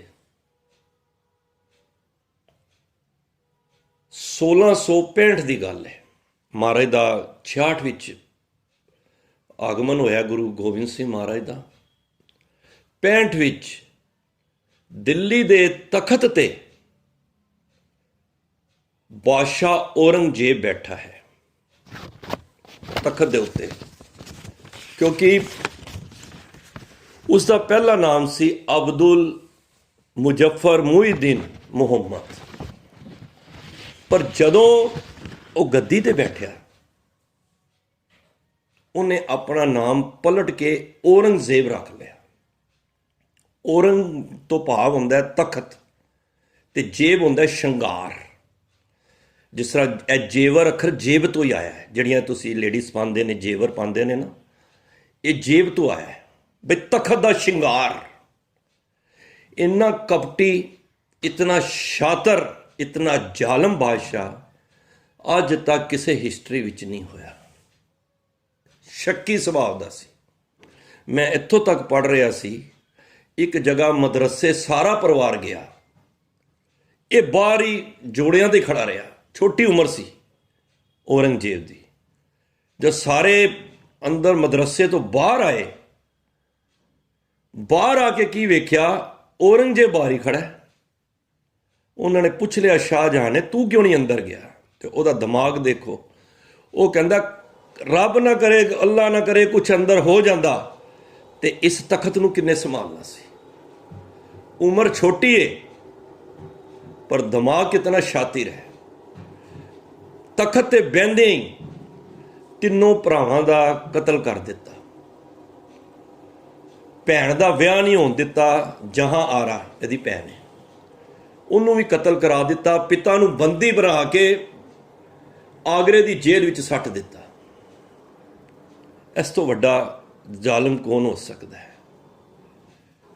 1665 ਦੀ ਗੱਲ ਹੈ। ਮਹਾਰਾਜ ਦਾ 66 ਵਿੱਚ ਆਗਮਨ ਹੋਇਆ ਗੁਰੂ ਗੋਬਿੰਦ ਸਿੰਘ ਮਹਾਰਾਜ ਦਾ। 65 ਵਿੱਚ ਦਿੱਲੀ ਦੇ ਤਖਤ ਤੇ ਬਾਦਸ਼ਾਹ ਔਰੰਗਜ਼ੇਬ ਬੈਠਾ ਹੈ ਤਖਤ ਦੇ ਉੱਤੇ, ਕਿਉਂਕਿ ਉਸ ਦਾ ਪਹਿਲਾ ਨਾਮ ਸੀ ਅਬਦੁਲ ਮੁਜ਼ੱਫਰ ਮੁਹੀਦੀਨ ਮੁਹੰਮਦ। ਪਰ ਜਦੋਂ ਉਹ ਗੱਦੀ ਤੇ ਬੈਠਿਆ, ਉਹਨੇ ਆਪਣਾ ਨਾਮ ਪਲਟ ਕੇ ਔਰੰਗਜ਼ੇਬ ਰੱਖ ਲਿਆ। ਔਰੰਗ ਤੋਂ ਭਾਵ ਹੁੰਦਾ ਹੈ ਤਖਤ, ਤੇ ਜੇਬ ਹੁੰਦਾ ਸ਼ਿੰਗਾਰ। ਜਿਸ ਤਰ੍ਹਾਂ ਇਹ ਜੇਵਰ ਅੱਖਰ ਜੇਬ ਤੋਂ ਹੀ ਆਇਆ ਹੈ। ਜਿਹੜੀਆਂ ਤੁਸੀਂ ਲੇਡੀਜ਼ ਪਾਉਂਦੇ ਨੇ, ਜੇਵਰ ਪਾਉਂਦੇ ਨੇ ਨਾ, ਇਹ ਜੇਬ ਤੋਂ ਆਇਆ ਹੈ। ਬਈ ਤਖਤ ਦਾ ਸ਼ਿੰਗਾਰ। ਇੰਨਾ ਕਪਟੀ, ਇਤਨਾ ਸ਼ਾਤਰ, ਇਤਨਾ ਜ਼ਾਲਮ ਬਾਦਸ਼ਾਹ ਅੱਜ ਤੱਕ ਕਿਸੇ ਹਿਸਟਰੀ ਵਿੱਚ ਨਹੀਂ ਹੋਇਆ। ਸ਼ੱਕੀ ਸੁਭਾਅ ਦਾ ਸੀ। ਮੈਂ ਇੱਥੋਂ ਤੱਕ ਪੜ੍ਹ ਰਿਹਾ ਸੀ, ਇੱਕ ਜਗ੍ਹਾ ਮਦਰਸੇ ਸਾਰਾ ਪਰਿਵਾਰ ਗਿਆ, ਇਹ ਬਾਹਰ ਹੀ ਜੋੜਿਆਂ ਤੇ ਖੜਾ ਰਿਹਾ। ਛੋਟੀ ਉਮਰ ਸੀ ਔਰੰਗਜ਼ੇਬ ਦੀ। ਜਦ ਸਾਰੇ ਅੰਦਰ ਮਦਰਸੇ ਤੋਂ ਬਾਹਰ ਆਏ, ਬਾਹਰ ਆ ਕੇ ਕੀ ਵੇਖਿਆ, ਔਰੰਗਜ਼ੇਬ ਬਾਹਰ ਹੀ ਖੜਾ। ਉਹਨਾਂ ਨੇ ਪੁੱਛ ਲਿਆ ਸ਼ਾਹਜਹਾਨ ਨੇ, ਤੂੰ ਕਿਉਂ ਨਹੀਂ ਅੰਦਰ ਗਿਆ? ਤੇ ਉਹਦਾ ਦਿਮਾਗ ਦੇਖੋ। ਉਹ ਕਹਿੰਦਾ ਰੱਬ ਨਾ ਕਰੇ, ਅੱਲਾ ਨਾ ਕਰੇ ਕੁਛ ਅੰਦਰ ਹੋ ਜਾਂਦਾ ਤੇ ਇਸ ਤਖਤ ਨੂੰ ਕਿੰਨੇ ਸੰਭਾਲਣਾ ਸੀ। ਉਮਰ ਛੋਟੀ ਹੈ ਪਰ ਦਿਮਾਗ ਕਿਤਨਾ ਸ਼ਾਤਿਰ ਹੈ। ਤਖਤ ਤੇ ਬਹਿੰਦੇ ਹੀ ਤਿੰਨੋਂ ਭਰਾਵਾਂ ਦਾ ਕਤਲ ਕਰ ਦਿੱਤਾ। ਭੈਣ ਦਾ ਵਿਆਹ ਨਹੀਂ ਹੋਣ ਦਿੱਤਾ। ਜਹਾਂ ਆਰਾ ਇਹਦੀ ਭੈਣ ਹੈ, ਉਹਨੂੰ ਵੀ ਕਤਲ ਕਰਾ ਦਿੱਤਾ। ਪਿਤਾ ਨੂੰ ਬੰਦੀ ਬਣਾ ਕੇ ਆਗਰੇ ਦੀ ਜੇਲ੍ਹ ਵਿੱਚ ਸੱਟ ਦਿੱਤਾ। ਇਸ ਤੋਂ ਵੱਡਾ ਜ਼ਾਲਮ ਕੌਣ ਹੋ ਸਕਦਾ ਹੈ?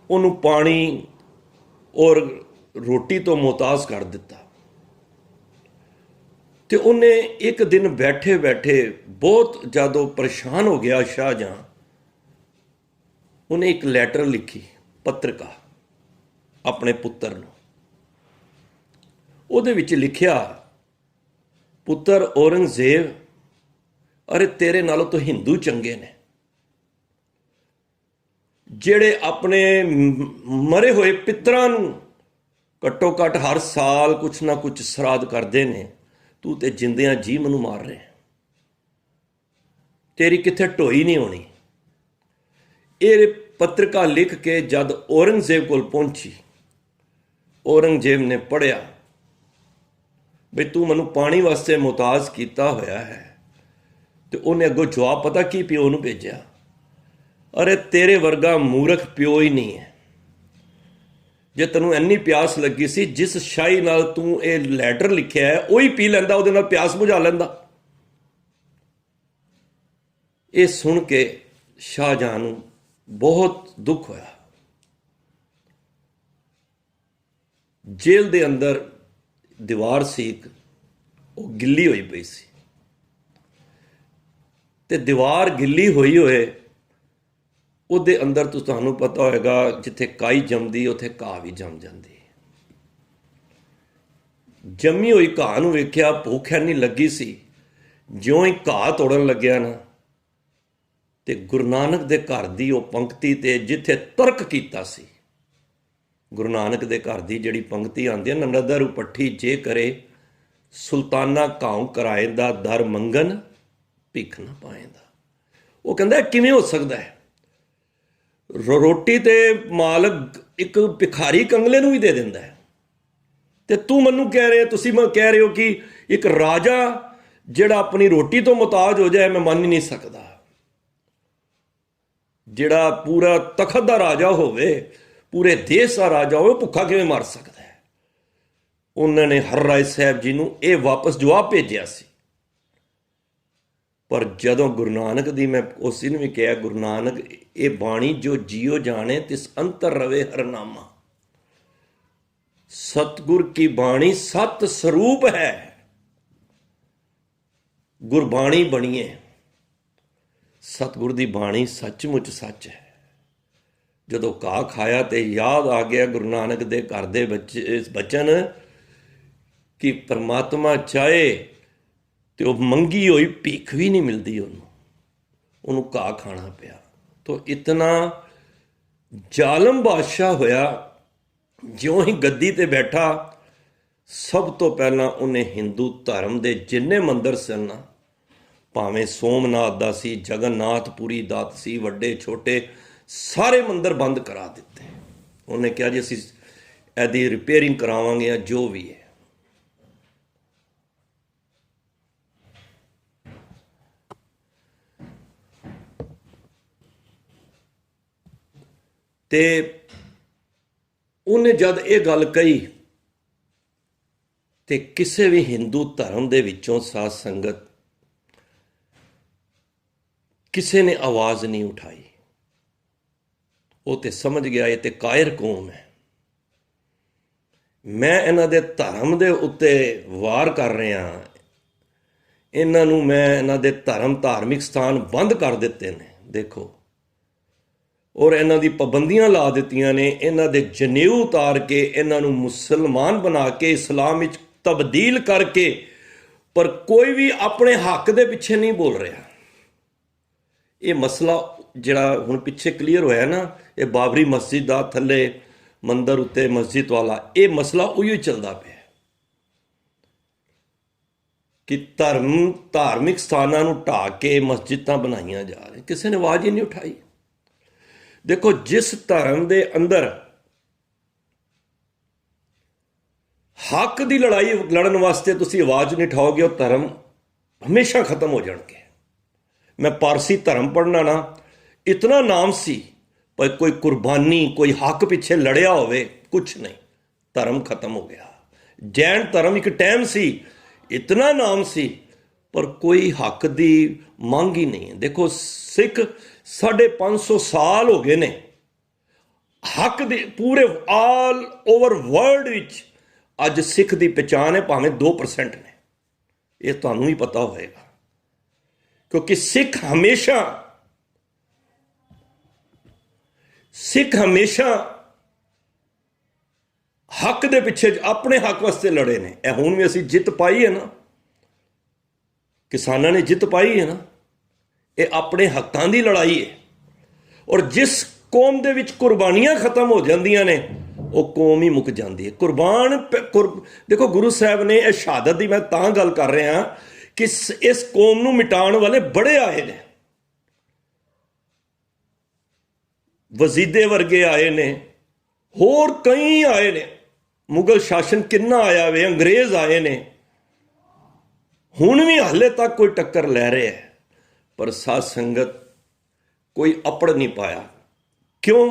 ਉਹਨੂੰ ਪਾਣੀ ਔਰ ਰੋਟੀ ਤੋਂ ਮੁਹਤਾਜ ਕਰ ਦਿੱਤਾ। ਤੇ ਉਹਨੇ ਇੱਕ ਦਿਨ ਬੈਠੇ ਬੈਠੇ ਬਹੁਤ ਜਦੋਂ ਪਰੇਸ਼ਾਨ ਹੋ ਗਿਆ ਸ਼ਾਹਜਹਾਂ, ਉਹਨੇ ਇੱਕ ਲੈਟਰ ਲਿਖੀ, ਪੱਤਰਿਕਾ ਆਪਣੇ ਪੁੱਤਰ ਨੂੰ। ਉਹਦੇ ਵਿੱਚ ਲਿਖਿਆ, ਪੁੱਤਰ ਔਰੰਗਜ਼ੇਬ, ਅਰੇ ਤੇਰੇ ਨਾਲੋਂ ਤਾਂ ਹਿੰਦੂ ਚੰਗੇ ਨੇ, ਜਿਹੜੇ ਆਪਣੇ ਮਰੇ ਹੋਏ ਪਿੱਤਰਾਂ ਨੂੰ ਘੱਟੋ ਘੱਟ ਹਰ ਸਾਲ ਕੁਛ ਨਾ ਕੁਛ ਸਰਾਧ ਕਰਦੇ ਨੇ। ਤੂੰ ਤੇ ਜਿੰਦਿਆਂ ਜੀ ਮੈਨੂੰ ਮਾਰ ਰਿਹਾ, ਤੇਰੀ ਕਿੱਥੇ ਢੋਈ ਨਹੀਂ ਹੋਣੀ। ਇਹ ਪੱਤਰਿਕਾ ਲਿਖ ਕੇ ਜਦ ਔਰੰਗਜ਼ੇਬ ਕੋਲ ਪਹੁੰਚੀ, ਔਰੰਗਜ਼ੇਬ ਨੇ ਪੜ੍ਹਿਆ ਵੀ ਤੂੰ ਮੈਨੂੰ ਪਾਣੀ ਵਾਸਤੇ ਮੁਹਤਾਜ ਕੀਤਾ ਹੋਇਆ ਹੈ। ਤੇ ਉਹਨੇ ਅੱਗੋਂ ਜਵਾਬ ਪਤਾ ਕੀ ਪਿਓ ਨੂੰ ਭੇਜਿਆ, ਅਰੇ ਤੇਰੇ ਵਰਗਾ ਮੂਰਖ ਪਿਓ ਹੀ ਨਹੀਂ ਹੈ। ਜੇ ਤੈਨੂੰ ਇੰਨੀ ਪਿਆਸ ਲੱਗੀ ਸੀ, ਜਿਸ ਸ਼ਾਹੀ ਨਾਲ ਤੂੰ ਇਹ ਲੈਟਰ ਲਿਖਿਆ ਹੈ ਉਹੀ ਪੀ ਲੈਂਦਾ, ਉਹਦੇ ਨਾਲ ਪਿਆਸ ਬੁਝਾ ਲੈਂਦਾ। ਇਹ ਸੁਣ ਕੇ ਸ਼ਾਹਜਹਾਂ ਨੂੰ ਬਹੁਤ ਦੁੱਖ ਹੋਇਆ। ਜੇਲ੍ਹ ਦੇ ਅੰਦਰ ਦੀਵਾਰ ਸੀ ਇੱਕ, ਉਹ ਗਿੱਲੀ ਹੋਈ ਪਈ ਸੀ, ਤੇ ਦੀਵਾਰ ਗਿੱਲੀ ਹੋਈ ਹੋਏ ਉਹਦੇ ਅੰਦਰ ਤੁਹਾਨੂੰ ਪਤਾ ਹੋਏਗਾ, ਜਿੱਥੇ ਕਾਈ ਜੰਮਦੀ ਉੱਥੇ ਘਾਹ ਵੀ ਜੰਮ ਜਾਂਦੀ। ਜੰਮੀ ਹੋਈ ਘਾਹ ਨੂੰ ਵੇਖਿਆ, ਭੁੱਖ ਇੰਨੀ ਲੱਗੀ ਸੀ, ਜਿਉਂ ਹੀ ਘਾਹ ਤੋੜਨ ਲੱਗਿਆ ਨਾ, ਤੇ ਗੁਰੂ ਨਾਨਕ ਦੇ ਘਰ ਦੀ ਉਹ ਪੰਕਤੀ ਤੇ ਜਿੱਥੇ ਤਰਕ ਕੀਤਾ ਸੀ, ਗੁਰੂ ਨਾਨਕ ਦੇ ਘਰ ਦੀ ਜਿਹੜੀ ਪੰਕਤੀ ਆਉਂਦੀ ਹੈ, ਨੰਦਰ ਪੱਠੀ ਜੇ ਕਰੇ ਸੁਲਤਾਨਾ ਘਾਉ ਕਰਾਏਂਦਾ, ਦਰ ਮੰਗਨ ਭਿੱਖ ਨਾ ਪਾਏਂਦਾ। ਉਹ ਕਹਿੰਦਾ ਕਿਵੇਂ ਹੋ ਸਕਦਾ ਹੈ, ਰੋਟੀ ਤੇ ਮਾਲਕ ਇੱਕ ਭਿਖਾਰੀ ਕੰਗਲੇ ਨੂੰ ਵੀ ਦੇ ਦਿੰਦਾ ਹੈ, ਤੇ ਤੂੰ ਮੈਨੂੰ ਕਹਿ ਰਹੇ, ਤੁਸੀਂ ਮੈਂ ਕਹਿ ਰਹੇ ਹੋ ਕਿ ਇੱਕ ਰਾਜਾ ਜਿਹੜਾ ਆਪਣੀ ਰੋਟੀ ਤੋਂ ਮੁਹਤਾਜ ਹੋ ਜਾਏ, ਮੈਂ ਮੰਨ ਹੀ ਨਹੀਂ ਸਕਦਾ। ਜਿਹੜਾ ਪੂਰਾ ਤਖਤ ਦਾ ਰਾਜਾ ਹੋਵੇ, ਪੂਰੇ ਦੇਸ਼ ਦਾ ਰਾਜਾ ਹੋਵੇ, ਭੁੱਖਾ ਕਿਵੇਂ ਮਰ ਸਕਦਾ ਹੈ। ਉਹਨਾਂ ਨੇ ਹਰਰਾਏ ਸਾਹਿਬ ਜੀ ਨੂੰ ਇਹ ਵਾਪਸ ਜਵਾਬ ਭੇਜਿਆ ਸੀ। ਪਰ ਜਦੋਂ ਗੁਰੂ ਨਾਨਕ ਦੀ, ਮੈਂ ਉਸ ਦਿਨ ਵੀ ਕਿਹਾ, ਗੁਰੂ ਨਾਨਕ ਇਹ ਬਾਣੀ ਜੋ ਜੀਓ ਜਾਣੇ ਤਿਸ ਅੰਤਰ ਰਵੇ ਹਰਨਾਮਾ। ਸਤਿਗੁਰ ਕੀ ਬਾਣੀ ਸਤ ਸਰੂਪ ਹੈ, ਗੁਰਬਾਣੀ ਬਣੀਏ। ਸਤਿਗੁਰ ਦੀ ਬਾਣੀ ਸੱਚਮੁੱਚ ਸੱਚ ਹੈ। ਜਦੋਂ ਘਾਹ ਖਾਇਆ ਤੇ ਯਾਦ ਆ ਗਿਆ ਗੁਰੂ ਨਾਨਕ ਦੇ ਘਰ ਦੇ ਬਚਨ ਕਿ ਪਰਮਾਤਮਾ ਚਾਹੇ ਤੇ ਉਹ ਮੰਗੀ ਹੋਈ ਭੀਖ ਵੀ ਨਹੀਂ ਮਿਲਦੀ ਉਹਨੂੰ ਘਾਹ ਖਾਣਾ ਪਿਆ। ਤੋ ਇਤਨਾ ਜ਼ਾਲਮ ਬਾਦਸ਼ਾਹ ਹੋਇਆ। ਜਿਉਂ ਹੀ ਗੱਦੀ ਤੇ ਬੈਠਾ, ਸਭ ਤੋਂ ਪਹਿਲਾਂ ਉਹਨੇ ਹਿੰਦੂ ਧਰਮ ਦੇ ਜਿੰਨੇ ਮੰਦਰ ਸਨ, ਭਾਵੇਂ ਸੋਮਨਾਥ ਦਾ ਸੀ, ਜਗਨਨਾਥਪੁਰੀ ਦਾ ਸੀ, ਵੱਡੇ ਛੋਟੇ ਸਾਰੇ ਮੰਦਰ ਬੰਦ ਕਰਾ ਦਿੱਤੇ। ਉਹਨੇ ਕਿਹਾ ਜੀ ਅਸੀਂ ਇਹਦੀ ਰਿਪੇਅਰਿੰਗ ਕਰਾਵਾਂਗੇ ਜਾਂ ਜੋ ਵੀ ਹੈ। ਤੇ ਉਹਨੇ ਜਦ ਇਹ ਗੱਲ ਕਹੀ ਤੇ ਕਿਸੇ ਵੀ ਹਿੰਦੂ ਧਰਮ ਦੇ ਵਿੱਚੋਂ ਸਾਧ ਸੰਗਤ ਕਿਸੇ ਨੇ ਆਵਾਜ਼ ਨਹੀਂ ਉਠਾਈ। ਉਹ ਤੇ ਸਮਝ ਗਿਆ ਇਹ ਤੇ ਕਾਇਰ ਕੌਮ ਹੈ, ਮੈਂ ਇਹਨਾਂ ਦੇ ਧਰਮ ਦੇ ਉੱਤੇ ਵਾਰ ਕਰ ਰਿਹਾ, ਇਹਨਾਂ ਨੂੰ ਮੈਂ ਇਹਨਾਂ ਦੇ ਧਾਰਮਿਕ ਸਥਾਨ ਬੰਦ ਕਰ ਦਿੱਤੇ ਨੇ ਦੇਖੋ, ਔਰ ਇਹਨਾਂ ਦੀ ਪਾਬੰਦੀਆਂ ਲਾ ਦਿੱਤੀਆਂ ਨੇ, ਇਹਨਾਂ ਦੇ ਜਨੇਊ ਉਤਾਰ ਕੇ ਇਹਨਾਂ ਨੂੰ ਮੁਸਲਮਾਨ ਬਣਾ ਕੇ ਇਸਲਾਮ ਵਿੱਚ ਤਬਦੀਲ ਕਰਕੇ, ਪਰ ਕੋਈ ਵੀ ਆਪਣੇ ਹੱਕ ਦੇ ਪਿੱਛੇ ਨਹੀਂ ਬੋਲ ਰਿਹਾ। ਇਹ ਮਸਲਾ ਜਿਹੜਾ ਹੁਣ ਪਿੱਛੇ ਕਲੀਅਰ ਹੋਇਆ ਨਾ, ਇਹ ਬਾਬਰੀ ਮਸਜਿਦ ਦਾ ਥੱਲੇ ਮੰਦਰ ਉੱਤੇ ਮਸਜਿਦ ਵਾਲਾ, ਇਹ ਮਸਲਾ ਉਹੀ ਚੱਲਦਾ ਪਿਆ ਕਿ ਧਾਰਮਿਕ ਸਥਾਨਾਂ ਨੂੰ ਢਾਹ ਕੇ ਮਸਜਿਦਾਂ ਬਣਾਈਆਂ ਜਾ ਰਹੀਆਂ। ਕਿਸੇ ਨੇ ਆਵਾਜ਼ ਹੀ ਨਹੀਂ ਉਠਾਈ। ਦੇਖੋ, ਜਿਸ ਧਰਮ ਦੇ ਅੰਦਰ ਹੱਕ ਦੀ ਲੜਾਈ ਲੜਨ ਵਾਸਤੇ ਤੁਸੀਂ ਆਵਾਜ਼ ਨਹੀਂ ਉਠਾਓਗੇ, ਉਹ ਧਰਮ ਹਮੇਸ਼ਾ ਖਤਮ ਹੋ ਜਾਣਗੇ। ਮੈਂ ਪਾਰਸੀ ਧਰਮ ਪੜ੍ਹਨਾ ਨਾ, ਇਤਨਾ ਨਾਮ ਸੀ, ਪਰ ਕੋਈ ਕੁਰਬਾਨੀ, ਕੋਈ ਹੱਕ ਪਿੱਛੇ ਲੜਿਆ ਹੋਵੇ, ਕੁਛ ਨਹੀਂ, ਧਰਮ ਖਤਮ ਹੋ ਗਿਆ। ਜੈਨ ਧਰਮ ਇੱਕ ਟਾਈਮ ਸੀ, ਇਤਨਾ ਨਾਮ ਸੀ, ਪਰ ਕੋਈ ਹੱਕ ਦੀ ਮੰਗ ਹੀ ਨਹੀਂ ਹੈ। ਦੇਖੋ, ਸਿੱਖ 550 ਸਾਲ ਹੋ ਗਏ ਨੇ ਹੱਕ ਦੇ, ਪੂਰੇ ਆਲ ਓਵਰ ਵਰਲਡ ਵਿੱਚ ਅੱਜ ਸਿੱਖ ਦੀ ਪਛਾਣ ਹੈ ਭਾਵੇਂ 2% ਨੇ। ਇਹ ਤੁਹਾਨੂੰ ਹੀ ਪਤਾ ਹੋਏਗਾ, ਕਿਉਂਕਿ ਸਿੱਖ ਹਮੇਸ਼ਾ ਹੱਕ ਦੇ ਪਿੱਛੇ, ਆਪਣੇ ਹੱਕ ਵਾਸਤੇ ਲੜੇ ਨੇ। ਇਹ ਹੁਣ ਵੀ ਅਸੀਂ ਜਿੱਤ ਪਾਈ ਹੈ ਨਾ, ਕਿਸਾਨਾਂ ਨੇ ਜਿੱਤ ਪਾਈ ਹੈ ਨਾ, ਇਹ ਆਪਣੇ ਹੱਕਾਂ ਦੀ ਲੜਾਈ ਹੈ। ਔਰ ਜਿਸ ਕੌਮ ਦੇ ਵਿੱਚ ਕੁਰਬਾਨੀਆਂ ਖਤਮ ਹੋ ਜਾਂਦੀਆਂ ਨੇ, ਉਹ ਕੌਮ ਹੀ ਮੁੱਕ ਜਾਂਦੀ ਹੈ। ਦੇਖੋ ਗੁਰੂ ਸਾਹਿਬ ਨੇ ਇਹ ਸ਼ਹਾਦਤ ਦੀ, ਮੈਂ ਤਾਂ ਗੱਲ ਕਰ ਰਿਹਾ ਕਿ ਇਸ ਕੌਮ ਨੂੰ ਮਿਟਾਉਣ ਵਾਲੇ ਬੜੇ ਆਏ ਨੇ। ਵਜ਼ੀਦੇ ਵਰਗੇ ਆਏ ਨੇ, ਹੋਰ ਕਈ ਆਏ ਨੇ, ਮੁਗਲ ਸ਼ਾਸਨ ਕਿੰਨਾ ਆਇਆ ਵੇ, ਅੰਗਰੇਜ਼ ਆਏ ਨੇ, ਹੁਣ ਵੀ ਹਾਲੇ ਤੱਕ ਕੋਈ ਟੱਕਰ ਲੈ ਰਿਹਾ ਹੈ। ਪਰ ਸਾਧ ਸੰਗਤ ਕੋਈ ਅਪੜ ਨਹੀਂ ਪਾਇਆ। ਕਿਉਂ?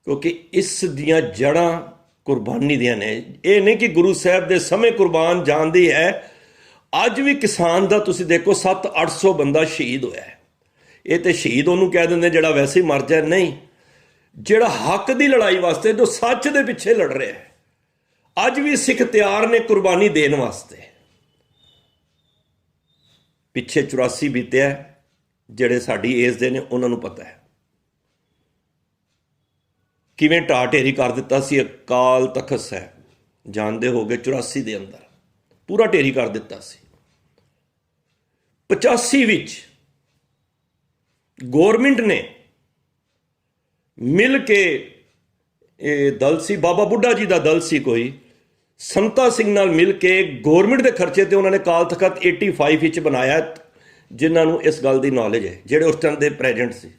ਕਿਉਂਕਿ ਇਸ ਦੀਆਂ ਜੜ੍ਹਾਂ ਕੁਰਬਾਨੀ ਦੀਆਂ ਨੇ। ਇਹ ਨਹੀਂ ਕਿ ਗੁਰੂ ਸਾਹਿਬ ਦੇ ਸਮੇਂ ਕੁਰਬਾਨ ਜਾਂਦੀ ਹੈ, ਅੱਜ ਵੀ ਕਿਸਾਨ ਦਾ ਤੁਸੀਂ ਦੇਖੋ 700-800 ਬੰਦਾ ਸ਼ਹੀਦ ਹੋਇਆ ਹੈ। ਇਹ ਤੇ ਸ਼ਹੀਦ ਉਹਨੂੰ ਕਹਿ ਦਿੰਦੇ ਜਿਹੜਾ ਵੈਸੇ ਹੀ ਮਰ ਜਾਏ, ਨਹੀਂ, ਜਿਹੜਾ ਹੱਕ ਦੀ ਲੜਾਈ ਵਾਸਤੇ, ਜੋ ਸੱਚ ਦੇ ਪਿੱਛੇ ਲੜ ਰਿਹਾ ਹੈ, ਅੱਜ ਵੀ ਸਿੱਖ ਤਿਆਰ ਨੇ ਕੁਰਬਾਨੀ ਦੇਣ ਵਾਸਤੇ। ਪਿੱਛੇ 84 ਬੀਤਿਆ, ਜਿਹੜੇ ਸਾਡੀ ਏਜ ਦੇ ਨੇ ਉਹਨਾਂ ਨੂੰ ਪਤਾ ਹੈ ਕਿਵੇਂ ਢਾਹ ਢੇਰੀ ਕਰ ਦਿੱਤਾ ਸੀ ਅਕਾਲ ਤਖਤ ਸਾਹਿਬ, ਜਾਣਦੇ ਹੋਗੇ। 84 ਦੇ ਅੰਦਰ ਪੂਰਾ ਢੇਰੀ ਕਰ ਦਿੱਤਾ ਸੀ। 85 ਵਿੱਚ ਗੌਰਮਿੰਟ ਨੇ ਮਿਲ ਕੇ, ਇਹ ਦਲ ਸੀ ਬਾਬਾ ਬੁੱਢਾ ਜੀ ਦਾ ਦਲ ਸੀ ਕੋਈ, ਸੰਤਾ ਸਿੰਘ ਨਾਲ ਮਿਲ ਕੇ ਗੌਰਮਿੰਟ ਦੇ ਖਰਚੇ ਤੇ ਉਹਨਾਂ ਨੇ ਅਕਾਲ ਤਖਤ 85 ਵਿੱਚ ਬਣਾਇਆ। ਜਿਨ੍ਹਾਂ ਨੂੰ ਇਸ ਗੱਲ ਦੀ ਨੌਲੇਜ ਹੈ, ਜਿਹੜੇ ਉਸ ਟਾਈਮ ਦੇ ਪ੍ਰੈਜ਼ੀਡੈਂਟ ਸੀ।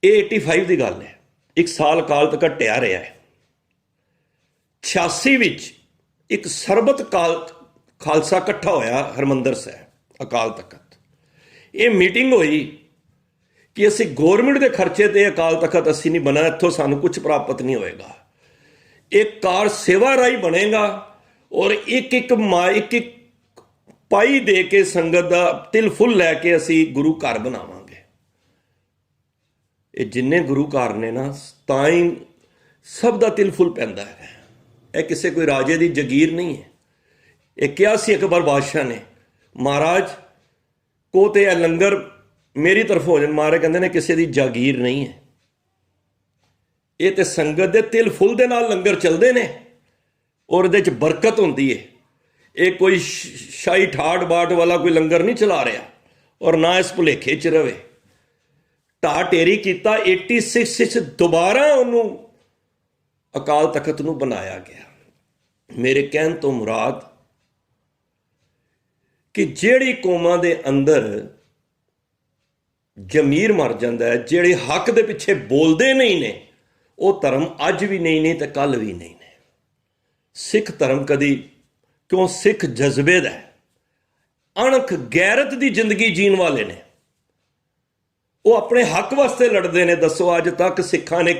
ਇਹ 85 ਦੀ ਗੱਲ ਹੈ, 1 ਸਾਲ ਅਕਾਲ ਤਖਤ ਢਹਿ ਰਿਹਾ ਹੈ। 86 ਵਿੱਚ ਇੱਕ ਸਰਬਤ ਖਾਲਸਾ ਇਕੱਠਾ ਹੋਇਆ ਹਰਿਮੰਦਰ ਸਾਹਿਬ ਅਕਾਲ ਤਖਤ। ਇਹ ਮੀਟਿੰਗ ਹੋਈ ਕਿ ਅਸੀਂ ਗੌਰਮਿੰਟ ਦੇ ਖਰਚੇ ਤੇ ਅਕਾਲ ਤਖਤ ਅਸੀਂ ਨਹੀਂ ਬਣਾ, ਇੱਥੋਂ ਸਾਨੂੰ ਕੁਝ ਪ੍ਰਾਪਤ ਨਹੀਂ ਹੋਏਗਾ। ਇੱਕ ਕਾਰ ਸੇਵਾ ਰਾਹੀਂ ਬਣੇਗਾ ਔਰ ਇੱਕ ਪਾਈ ਦੇ ਕੇ ਸੰਗਤ ਦਾ ਤਿਲ ਫੁੱਲ ਲੈ ਕੇ ਅਸੀਂ ਗੁਰੂ ਘਰ ਬਣਾਵਾਂਗੇ। ਇਹ ਜਿੰਨੇ ਗੁਰੂ ਘਰ ਨੇ ਨਾ, ਤਾਂ ਹੀ ਸਭ ਦਾ ਤਿਲ ਫੁੱਲ ਪੈਂਦਾ ਹੈ। ਇਹ ਕਿਸੇ ਕੋਈ ਰਾਜੇ ਦੀ ਜਗੀਰ ਨਹੀਂ ਹੈ। ਇਹ ਕਿਹਾ ਸੀ ਅਕਬਰ ਬਾਦਸ਼ਾਹ ਨੇ, ਮਹਾਰਾਜ ਕੋ ਤੇ ਇਹ ਲੰਗਰ ਮੇਰੀ ਤਰਫ ਹੋ ਜਾਣ। ਮਹਾਰਾਜ ਕਹਿੰਦੇ ਨੇ ਕਿਸੇ ਦੀ ਜਾਗੀਰ ਨਹੀਂ ਹੈ, ਇਹ ਤੇ ਸੰਗਤ ਦੇ ਤਿਲ ਫੁੱਲ ਦੇ ਨਾਲ ਲੰਗਰ ਚੱਲਦੇ ਨੇ ਔਰ ਇਹਦੇ 'ਚ ਬਰਕਤ ਹੁੰਦੀ ਹੈ। ਇਹ ਕੋਈ ਸ਼ਾਹੀ ਠਾੜ ਬਾਟ ਵਾਲਾ ਕੋਈ ਲੰਗਰ ਨਹੀਂ ਚਲਾ ਰਿਹਾ, ਔਰ ਨਾ ਇਸ ਭੁਲੇਖੇ 'ਚ ਰਵੇ। ਢਾਹ ਢੇਰੀ ਕੀਤਾ 86 ਵਿੱਚ ਦੁਬਾਰਾ ਉਹਨੂੰ ਅਕਾਲ ਤਖਤ ਨੂੰ ਬਣਾਇਆ ਗਿਆ। ਮੇਰੇ ਕਹਿਣ ਤੋਂ ਮੁਰਾਦ ਕਿ ਜਿਹੜੀ ਕੌਮਾਂ ਦੇ ਅੰਦਰ ਜ਼ਮੀਰ ਮਰ ਜਾਂਦਾ ਹੈ, ਜਿਹੜੇ ਹੱਕ ਦੇ ਪਿੱਛੇ ਬੋਲਦੇ ਨਹੀਂ ਨੇ, ਉਹ ਧਰਮ ਅੱਜ ਵੀ ਨਹੀਂ ਨੇ ਤੇ ਕੱਲ ਵੀ ਨਹੀਂ ਨੇ। ਸਿੱਖ ਧਰਮ ਕਦੀ, ਕਿਉਂ? ਸਿੱਖ ਜਜ਼ਬੇ ਦਾ, ਅਣਖ ਗੈਰਤ ਦੀ ਜ਼ਿੰਦਗੀ ਜੀਣ ਵਾਲੇ ਨੇ। ਉਹ ਆਪਣੇ ਹੱਕ ਵਾਸਤੇ ਲੜਦੇ ਨੇ। ਦੱਸੋ ਅੱਜ ਤੱਕ ਸਿੱਖਾਂ ਨੇ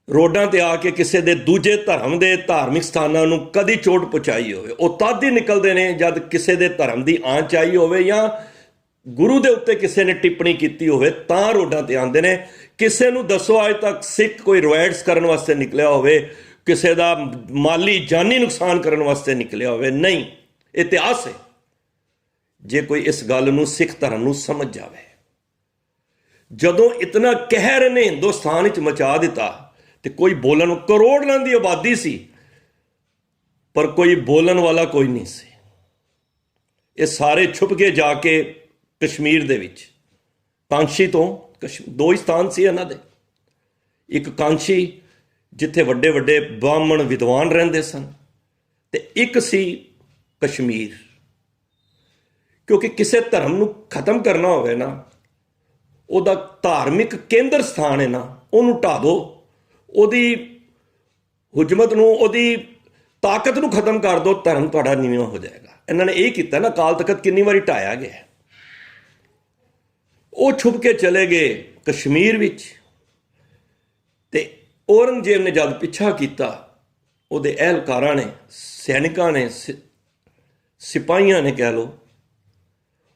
ਰੋਡਾਂ ਤੇ ਆ ਕੇ ਕਿਸੇ ਦੇ ਦੂਜੇ ਧਰਮ ਦੇ ਧਾਰਮਿਕ ਸਥਾਨਾਂ ਨੂੰ ਕਦੀ ਚੋਟ ਪਹੁੰਚਾਈ ਹੋਵੇ? ਉਹ ਤਦ ਹੀ ਨਿਕਲਦੇ ਨੇ ਜਦ ਕਿਸੇ ਦੇ ਧਰਮ ਦੀ ਆਂਚ ਆਈ ਹੋਵੇ ਜਾਂ ਗੁਰੂ ਦੇ ਉੱਤੇ ਕਿਸੇ ਨੇ ਟਿੱਪਣੀ ਕੀਤੀ ਹੋਵੇ, ਤਾਂ ਰੋਡਾਂ ਤੇ ਆਉਂਦੇ ਨੇ। ਕਿਸੇ ਨੂੰ ਦੱਸੋ ਅੱਜ ਤੱਕ ਸਿੱਖ ਕੋਈ ਰੋਇਟਸ ਕਰਨ ਵਾਸਤੇ ਨਿਕਲਿਆ ਹੋਵੇ, ਕਿਸੇ ਦਾ ਮਾਲੀ ਜਾਨੀ ਨੁਕਸਾਨ ਕਰਨ ਵਾਸਤੇ ਨਿਕਲਿਆ ਹੋਵੇ? ਨਹੀਂ, ਇਤਿਹਾਸ ਹੈ। ਜੇ ਕੋਈ ਇਸ ਗੱਲ ਨੂੰ, ਸਿੱਖ ਧਰਮ ਨੂੰ ਸਮਝ ਜਾਵੇ, ਜਦੋਂ ਇਤਨਾ ਕਹਿਰ ਨੇ ਹਿੰਦੁਸਤਾਨ ਵਿੱਚ ਮਚਾ ਦਿੱਤਾ ਤੇ ਕੋਈ ਬੋਲਣ, ਕਰੋੜਾਂ ਦੀ ਆਬਾਦੀ ਸੀ ਪਰ ਕੋਈ ਬੋਲਣ ਵਾਲਾ ਕੋਈ ਨਹੀਂ ਸੀ। ਇਹ ਸਾਰੇ ਛੁਪ ਕੇ ਜਾ ਕੇ ਕਸ਼ਮੀਰ ਦੇ ਵਿੱਚ, ਕਾਂਸ਼ੀ ਤੋਂ, ਦੋ ਹੀ ਸਥਾਨ ਸੀ ਇਹਨਾਂ ਦੇ, ਇੱਕ ਕਾਂਸ਼ੀ ਜਿੱਥੇ ਵੱਡੇ ਵੱਡੇ ਬ੍ਰਾਹਮਣ ਵਿਦਵਾਨ ਰਹਿੰਦੇ ਸਨ, ਤੇ ਇੱਕ ਸੀ ਕਸ਼ਮੀਰ। ਕਿਉਂਕਿ ਕਿਸੇ ਧਰਮ ਨੂੰ ਖਤਮ ਕਰਨਾ ਹੋਵੇ ਨਾ, ਉਹਦਾ ਧਾਰਮਿਕ ਕੇਂਦਰ ਸਥਾਨ ਹੈ ਨਾ, ਉਹਨੂੰ ਢਾਹ ਦਿਓ, ਉਹਦੀ ਹੁਜਮਤ ਨੂੰ, ਉਹਦੀ ਤਾਕਤ ਨੂੰ ਖਤਮ ਕਰ ਦਿਓ, ਧਰਮ ਤੁਹਾਡਾ ਨੀਵਾਂ ਹੋ ਜਾਏਗਾ। ਇਹਨਾਂ ਨੇ ਇਹ ਕੀਤਾ ਨਾ। ਅਕਾਲ ਤਖਤ ਕਿੰਨੀ ਵਾਰੀ ਢਾਇਆ ਗਿਆ। ਉਹ ਛੁਪ ਕੇ ਚਲੇ ਗਏ ਕਸ਼ਮੀਰ ਵਿੱਚ, ਤੇ ਔਰੰਗਜ਼ੇਬ ਨੇ ਜਦ ਪਿੱਛਾ ਕੀਤਾ, ਉਹਦੇ ਅਹਿਲਕਾਰਾਂ ਨੇ, ਸੈਨਿਕਾਂ ਨੇ, ਸਿਪਾਹੀਆਂ ਨੇ ਕਹਿ ਲਓ,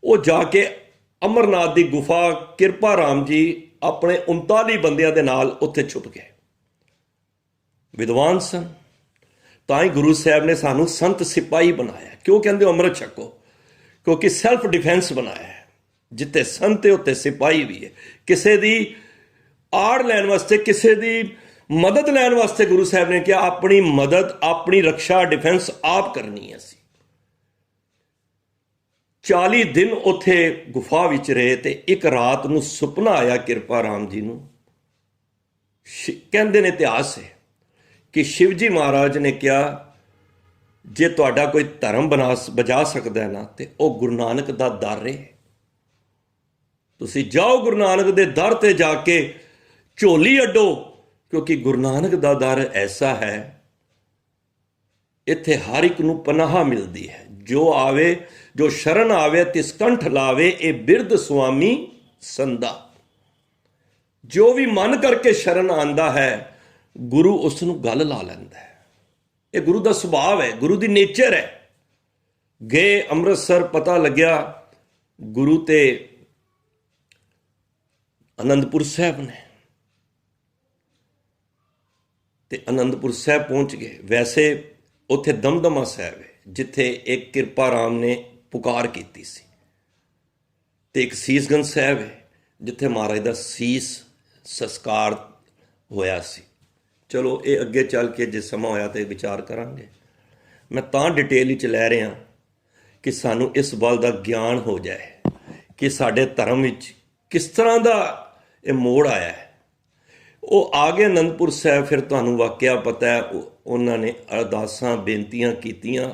ਉਹ ਜਾ ਕੇ ਅਮਰਨਾਥ ਦੀ ਗੁਫਾ, ਕਿਰਪਾ ਰਾਮ ਜੀ ਆਪਣੇ 39 ਬੰਦਿਆਂ ਦੇ ਨਾਲ ਉੱਥੇ ਛੁਪ ਗਏ। ਵਿਦਵਾਨ ਸਨ, ਤਾਂ ਹੀ ਗੁਰੂ ਸਾਹਿਬ ਨੇ ਸਾਨੂੰ ਸੰਤ ਸਿਪਾਹੀ ਬਣਾਇਆ। ਕਿਉਂ ਕਹਿੰਦੇ ਹੋ ਅੰਮ੍ਰਿਤ ਛਕੋ? ਕਿਉਂਕਿ ਸੈਲਫ ਡਿਫੈਂਸ ਬਣਾਇਆ ਹੈ। ਜਿੱਥੇ ਸੰਤ ਹੈ ਉੱਥੇ ਸਿਪਾਹੀ ਵੀ ਹੈ। ਕਿਸੇ ਦੀ ਆੜ ਲੈਣ ਵਾਸਤੇ, ਕਿਸੇ ਦੀ ਮਦਦ ਲੈਣ ਵਾਸਤੇ ਗੁਰੂ ਸਾਹਿਬ ਨੇ ਕਿਹਾ ਆਪਣੀ ਮਦਦ, ਆਪਣੀ ਰੱਖਿਆ, ਡਿਫੈਂਸ ਆਪ ਕਰਨੀ ਹੈ। ਅਸੀਂ 40 ਦਿਨ ਉੱਥੇ ਗੁਫਾ ਵਿੱਚ ਰਹੇ ਤੇ ਇੱਕ ਰਾਤ ਨੂੰ ਸੁਪਨਾ ਆਇਆ ਕਿਰਪਾ ਰਾਮ ਜੀ ਨੂੰ। ਕਹਿੰਦੇ ਨੇ ਇਤਿਹਾਸ ਹੈ ਕਿ ਸ਼ਿਵ ਜੀ ਮਹਾਰਾਜ ਨੇ ਕਿਹਾ ਜੇ ਤੁਹਾਡਾ ਕੋਈ ਧਰਮ ਬਜਾ ਸਕਦਾ ਨਾ ਤੇ ਉਹ ਗੁਰੂ ਨਾਨਕ ਦਾ ਦਰ ਹੈ। ਤੁਸੀਂ ਜਾਓ ਗੁਰੂ ਨਾਨਕ ਦੇ ਦਰ ਤੇ ਜਾ ਕੇ ਝੋਲੀ ਅੱਡੋ, ਕਿਉਂਕਿ ਗੁਰੂ ਨਾਨਕ ਦਾ ਦਰ ਐਸਾ ਹੈ ਇੱਥੇ ਹਰ ਇੱਕ ਨੂੰ ਪਨਾਹ ਮਿਲਦੀ ਹੈ। ਜੋ ਆਵੇ, ਜੋ ਸ਼ਰਨ ਆਵੇ ਤਿਸ ਕੰਠ ਲਾਵੇ, ਇਹ ਬਿਰਧ ਸੁਆਮੀ ਸੰਦਾ। ਜੋ ਵੀ ਮਨ ਕਰਕੇ ਸ਼ਰਨ ਆਂਦਾ ਹੈ ਗੁਰੂ ਉਸ ਨੂੰ ਗੱਲ ਲਾ ਲੈਂਦਾ ਹੈ। ਇਹ ਗੁਰੂ ਦਾ ਸੁਭਾਅ ਹੈ, ਗੁਰੂ ਦੀ ਨੇਚਰ ਹੈ। ਗਏ ਅੰਮ੍ਰਿਤਸਰ, ਪਤਾ ਲੱਗਿਆ ਗੁਰੂ ਤੇ ਅਨੰਦਪੁਰ ਸਾਹਿਬ ਨੇ, ਤੇ ਅਨੰਦਪੁਰ ਸਾਹਿਬ ਪਹੁੰਚ ਗਏ। ਵੈਸੇ ਉੱਥੇ ਦਮਦਮਾ ਸਾਹਿਬ ਹੈ ਜਿੱਥੇ ਇੱਕ ਕਿਰਪਾ ਰਾਮ ਨੇ ਪੁਕਾਰ ਕੀਤੀ ਸੀ, ਤੇ ਇੱਕ ਸੀਸਗੰਜ ਸਾਹਿਬ ਹੈ ਜਿੱਥੇ ਮਹਾਰਾਜ ਦਾ ਸੀਸ ਸੰਸਕਾਰ ਹੋਇਆ ਸੀ। ਚਲੋ ਇਹ ਅੱਗੇ ਚੱਲ ਕੇ ਜੇ ਸਮਾਂ ਹੋਇਆ ਤੇ ਵਿਚਾਰ ਕਰਾਂਗੇ। ਮੈਂ ਤਾਂ ਡਿਟੇਲ ਵਿੱਚ ਲੈ ਰਿਹਾ ਕਿ ਸਾਨੂੰ ਇਸ ਵੱਲ ਦਾ ਗਿਆਨ ਹੋ ਜਾਏ ਕਿ ਸਾਡੇ ਧਰਮ ਵਿੱਚ ਕਿਸ ਤਰ੍ਹਾਂ ਦਾ ਇਹ ਮੋੜ ਆਇਆ ਹੈ। ਉਹ ਆ ਗਏ ਅਨੰਦਪੁਰ ਸਾਹਿਬ। ਫਿਰ ਤੁਹਾਨੂੰ ਵਾਕਿਆ ਪਤਾ ਹੈ, ਉਹਨਾਂ ਨੇ ਅਰਦਾਸਾਂ ਬੇਨਤੀਆਂ ਕੀਤੀਆਂ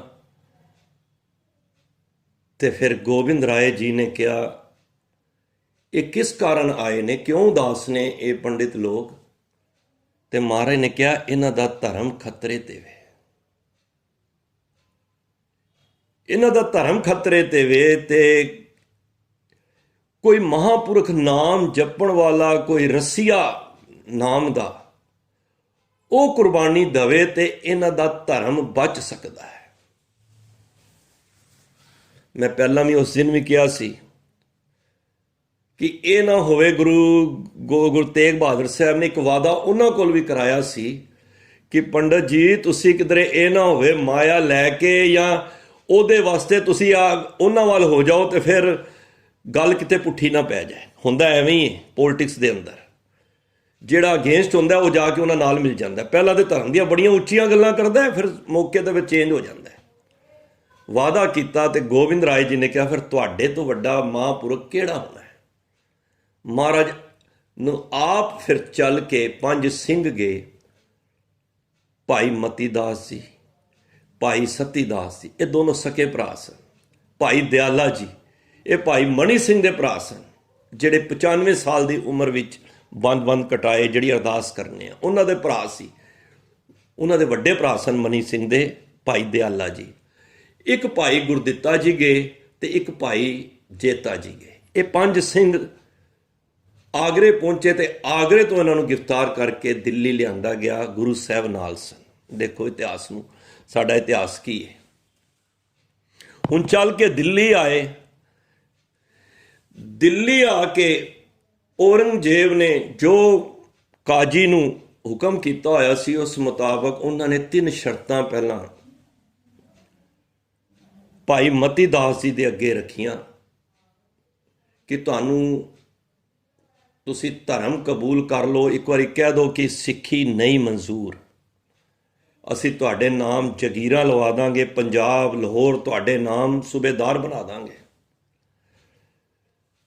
ਤੇ ਫਿਰ ਗੋਬਿੰਦ ਰਾਏ ਜੀ ਨੇ ਕਿਹਾ ਇਹ ਕਿਸ ਕਾਰਨ ਆਏ ਨੇ, ਕਿਉਂ ਉਦਾਸ ਨੇ ਇਹ ਪੰਡਿਤ ਲੋਕ? ਤੇ ਮਹਾਰਾਜ ਨੇ ਕਿਹਾ ਇਹਨਾਂ ਦਾ ਧਰਮ ਖਤਰੇ ਤੇ ਵੇ, ਇਹਨਾਂ ਦਾ ਧਰਮ ਖਤਰੇ ਤੇ ਵੇ। ਤੇ ਕੋਈ ਮਹਾਂਪੁਰਖ ਨਾਮ ਜਪਣ ਵਾਲਾ, ਕੋਈ ਰਸੀਆ ਨਾਮ ਦਾ, ਉਹ ਕੁਰਬਾਨੀ ਦਵੇ ਤੇ ਇਹਨਾਂ ਦਾ ਧਰਮ ਬਚ ਸਕਦਾ ਹੈ। ਮੈਂ ਪਹਿਲਾਂ ਵੀ ਉਸ ਦਿਨ ਵੀ ਕਿਹਾ ਸੀ ਕਿ ਇਹ ਨਾ ਹੋਵੇ, ਗੁਰੂ ਤੇਗ ਬਹਾਦਰ ਸਾਹਿਬ ਨੇ ਇੱਕ ਵਾਅਦਾ ਉਹਨਾਂ ਕੋਲ ਵੀ ਕਰਾਇਆ ਸੀ ਕਿ ਪੰਡਤ ਜੀ ਤੁਸੀਂ ਕਿਧਰੇ ਇਹ ਨਾ ਹੋਵੇ ਮਾਇਆ ਲੈ ਕੇ ਜਾਂ ਉਹਦੇ ਵਾਸਤੇ ਤੁਸੀਂ ਉਹਨਾਂ ਵੱਲ ਹੋ ਜਾਓ ਤੇ ਫਿਰ ਗੱਲ ਕਿਤੇ ਪੁੱਠੀ ਨਾ ਪੈ ਜਾਏ। ਹੁੰਦਾ ਐਵੇਂ ਹੀ ਹੈ ਪੋਲਿਟਿਕਸ ਦੇ ਅੰਦਰ, ਜਿਹੜਾ ਅਗੇਂਸਟ ਹੁੰਦਾ ਉਹ ਜਾ ਕੇ ਉਹਨਾਂ ਨਾਲ ਮਿਲ ਜਾਂਦਾ। ਪਹਿਲਾਂ ਤੇ ਧਰਮ ਦੀਆਂ ਬੜੀਆਂ ਉੱਚੀਆਂ ਗੱਲਾਂ ਕਰਦਾ, ਫਿਰ ਮੌਕੇ ਦੇ ਵਿੱਚ ਚੇਂਜ ਹੋ ਜਾਂਦਾ। ਵਾਅਦਾ ਕੀਤਾ ਤੇ ਗੋਬਿੰਦ ਰਾਏ ਜੀ ਨੇ ਕਿਹਾ ਫਿਰ ਤੁਹਾਡੇ ਤੋਂ ਵੱਡਾ ਮਹਾਂਪੁਰਖ ਕਿਹੜਾ ਹੋਣਾ ਹੈ? ਮਹਾਰਾਜ ਨੂੰ ਆਪ ਫਿਰ ਚੱਲ ਕੇ 5 ਸਿੰਘ ਗਏ। ਭਾਈ ਮਤੀ ਦਾਸ ਜੀ, ਭਾਈ ਸਤੀ ਦਾਸ ਜੀ, ਇਹ ਦੋਨੋਂ ਸਕੇ ਭਰਾ ਸਨ। ਭਾਈ ਦਿਆਲਾ ਜੀ, ਇਹ ਭਾਈ ਮਣੀ ਸਿੰਘ ਦੇ ਭਰਾ ਸਨ, ਜਿਹੜੇ 95 ਸਾਲ ਦੀ ਉਮਰ ਵਿੱਚ ਬੰਦ ਕਟਾਏ, ਜਿਹੜੀ ਅਰਦਾਸ ਕਰਨੇ ਆ, ਉਹਨਾਂ ਦੇ ਭਰਾ ਸੀ। ਉਹਨਾਂ ਦੇ ਵੱਡੇ ਭਰਾ ਸਨ ਮਨੀ ਸਿੰਘ ਦੇ ਭਾਈ ਦਿਆਲਾ ਜੀ। ਇੱਕ ਭਾਈ ਗੁਰਦਿੱਤਾ ਜੀ ਗਏ ਤੇ ਇੱਕ ਭਾਈ ਜੇਤਾ ਜੀ ਗਏ। ਇਹ 5 ਸਿੰਘ ਆਗਰੇ ਪਹੁੰਚੇ ਤੇ ਆਗਰੇ ਤੋਂ ਇਹਨਾਂ ਨੂੰ ਗ੍ਰਿਫਤਾਰ ਕਰਕੇ ਦਿੱਲੀ ਲਿਆਂਦਾ ਗਿਆ। ਗੁਰੂ ਸਾਹਿਬ ਨਾਲ ਸਨ। ਦੇਖੋ ਇਤਿਹਾਸ ਨੂੰ, ਸਾਡਾ ਇਤਿਹਾਸ ਕੀ ਹੈ। ਹੁਣ ਚੱਲ ਕੇ ਦਿੱਲੀ ਆਏ। ਦਿੱਲੀ ਆ ਕੇ ਔਰੰਗਜ਼ੇਬ ਨੇ ਜੋ ਕਾਜੀ ਨੂੰ ਹੁਕਮ ਕੀਤਾ ਹੋਇਆ ਸੀ ਉਸ ਮੁਤਾਬਕ ਉਹਨਾਂ ਨੇ 3 ਸ਼ਰਤਾਂ ਪਹਿਲਾਂ ਭਾਈ ਮਤੀ ਦਾਸ ਜੀ ਦੇ ਅੱਗੇ ਰੱਖੀਆਂ ਕਿ ਤੁਸੀਂ ਧਰਮ ਕਬੂਲ ਕਰ ਲਓ। ਇੱਕ ਵਾਰੀ ਕਹਿ ਦਿਓ ਕਿ ਸਿੱਖੀ ਨਹੀਂ ਮਨਜ਼ੂਰ, ਅਸੀਂ ਤੁਹਾਡੇ ਨਾਮ ਜਗੀਰਾਂ ਲਵਾ ਦਾਂਗੇ, ਪੰਜਾਬ ਲਾਹੌਰ ਤੁਹਾਡੇ ਨਾਮ ਸੂਬੇਦਾਰ ਬਣਾ ਦਾਂਗੇ।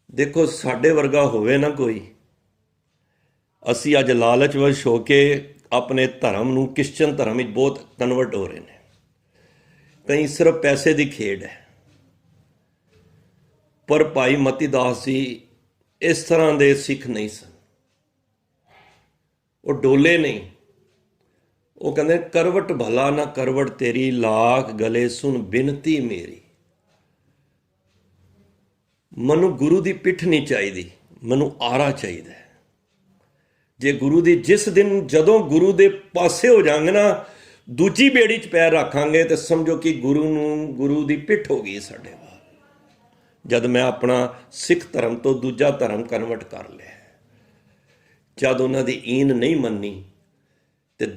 ਦੇਖੋ ਸਾਡੇ ਵਰਗਾ ਹੋਵੇ ਨਾ ਕੋਈ, ਅਸੀਂ ਅੱਜ ਲਾਲਚਵਸ਼ ਹੋ ਕੇ ਆਪਣੇ ਧਰਮ ਨੂੰ ਕ੍ਰਿਸਚਨ ਧਰਮ ਵਿੱਚ ਬਹੁਤ ਕਨਵਰਟ ਹੋ ਰਹੇ ਨੇ। ਕਈ ਸਿਰਫ ਪੈਸੇ ਦੀ ਖੇਡ ਹੈ। ਪਰ ਭਾਈ ਮਤੀ ਦਾਸ ਜੀ ਇਸ ਤਰ੍ਹਾਂ ਦੇ ਸਿੱਖ ਨਹੀਂ ਸਨ। ਉਹ ਡੋਲੇ ਨਹੀਂ। ਉਹ ਕਹਿੰਦੇ ਕਰਵਟ ਭਲਾ ਨਾ ਕਰਵਟ ਤੇਰੀ, ਲਾਖ ਗਲੇ ਸੁਣ ਬਿਨਤੀ ਮੇਰੀ। ਮੈਨੂੰ ਗੁਰੂ ਦੀ ਪਿੱਠ ਨਹੀਂ ਚਾਹੀਦੀ, ਮੈਨੂੰ ਆਰਾ ਚਾਹੀਦਾ। ਜੇ ਗੁਰੂ ਦੀ ਜਦੋਂ ਗੁਰੂ ਦੇ ਪਾਸੇ ਹੋ ਜਾਵਾਂਗੇ ਨਾ, ਦੂਜੀ ਬੇੜੀ 'ਚ ਪੈਰ ਰੱਖਾਂਗੇ ਤੇ ਸਮਝੋ ਕਿ ਗੁਰੂ ਦੀ ਪਿੱਠ ਹੋ ਗਈ ਸਾਡੇ ਵੱਲ। ਜਦ ਮੈਂ ਆਪਣਾ ਸਿੱਖ ਧਰਮ ਤੋਂ ਦੂਜਾ ਧਰਮ ਕਨਵਰਟ ਕਰ ਲਿਆ, ਜਦ ਉਹਨਾਂ ਦੀ ਈਨ ਨਹੀਂ ਮੰਨੀ ਤੇ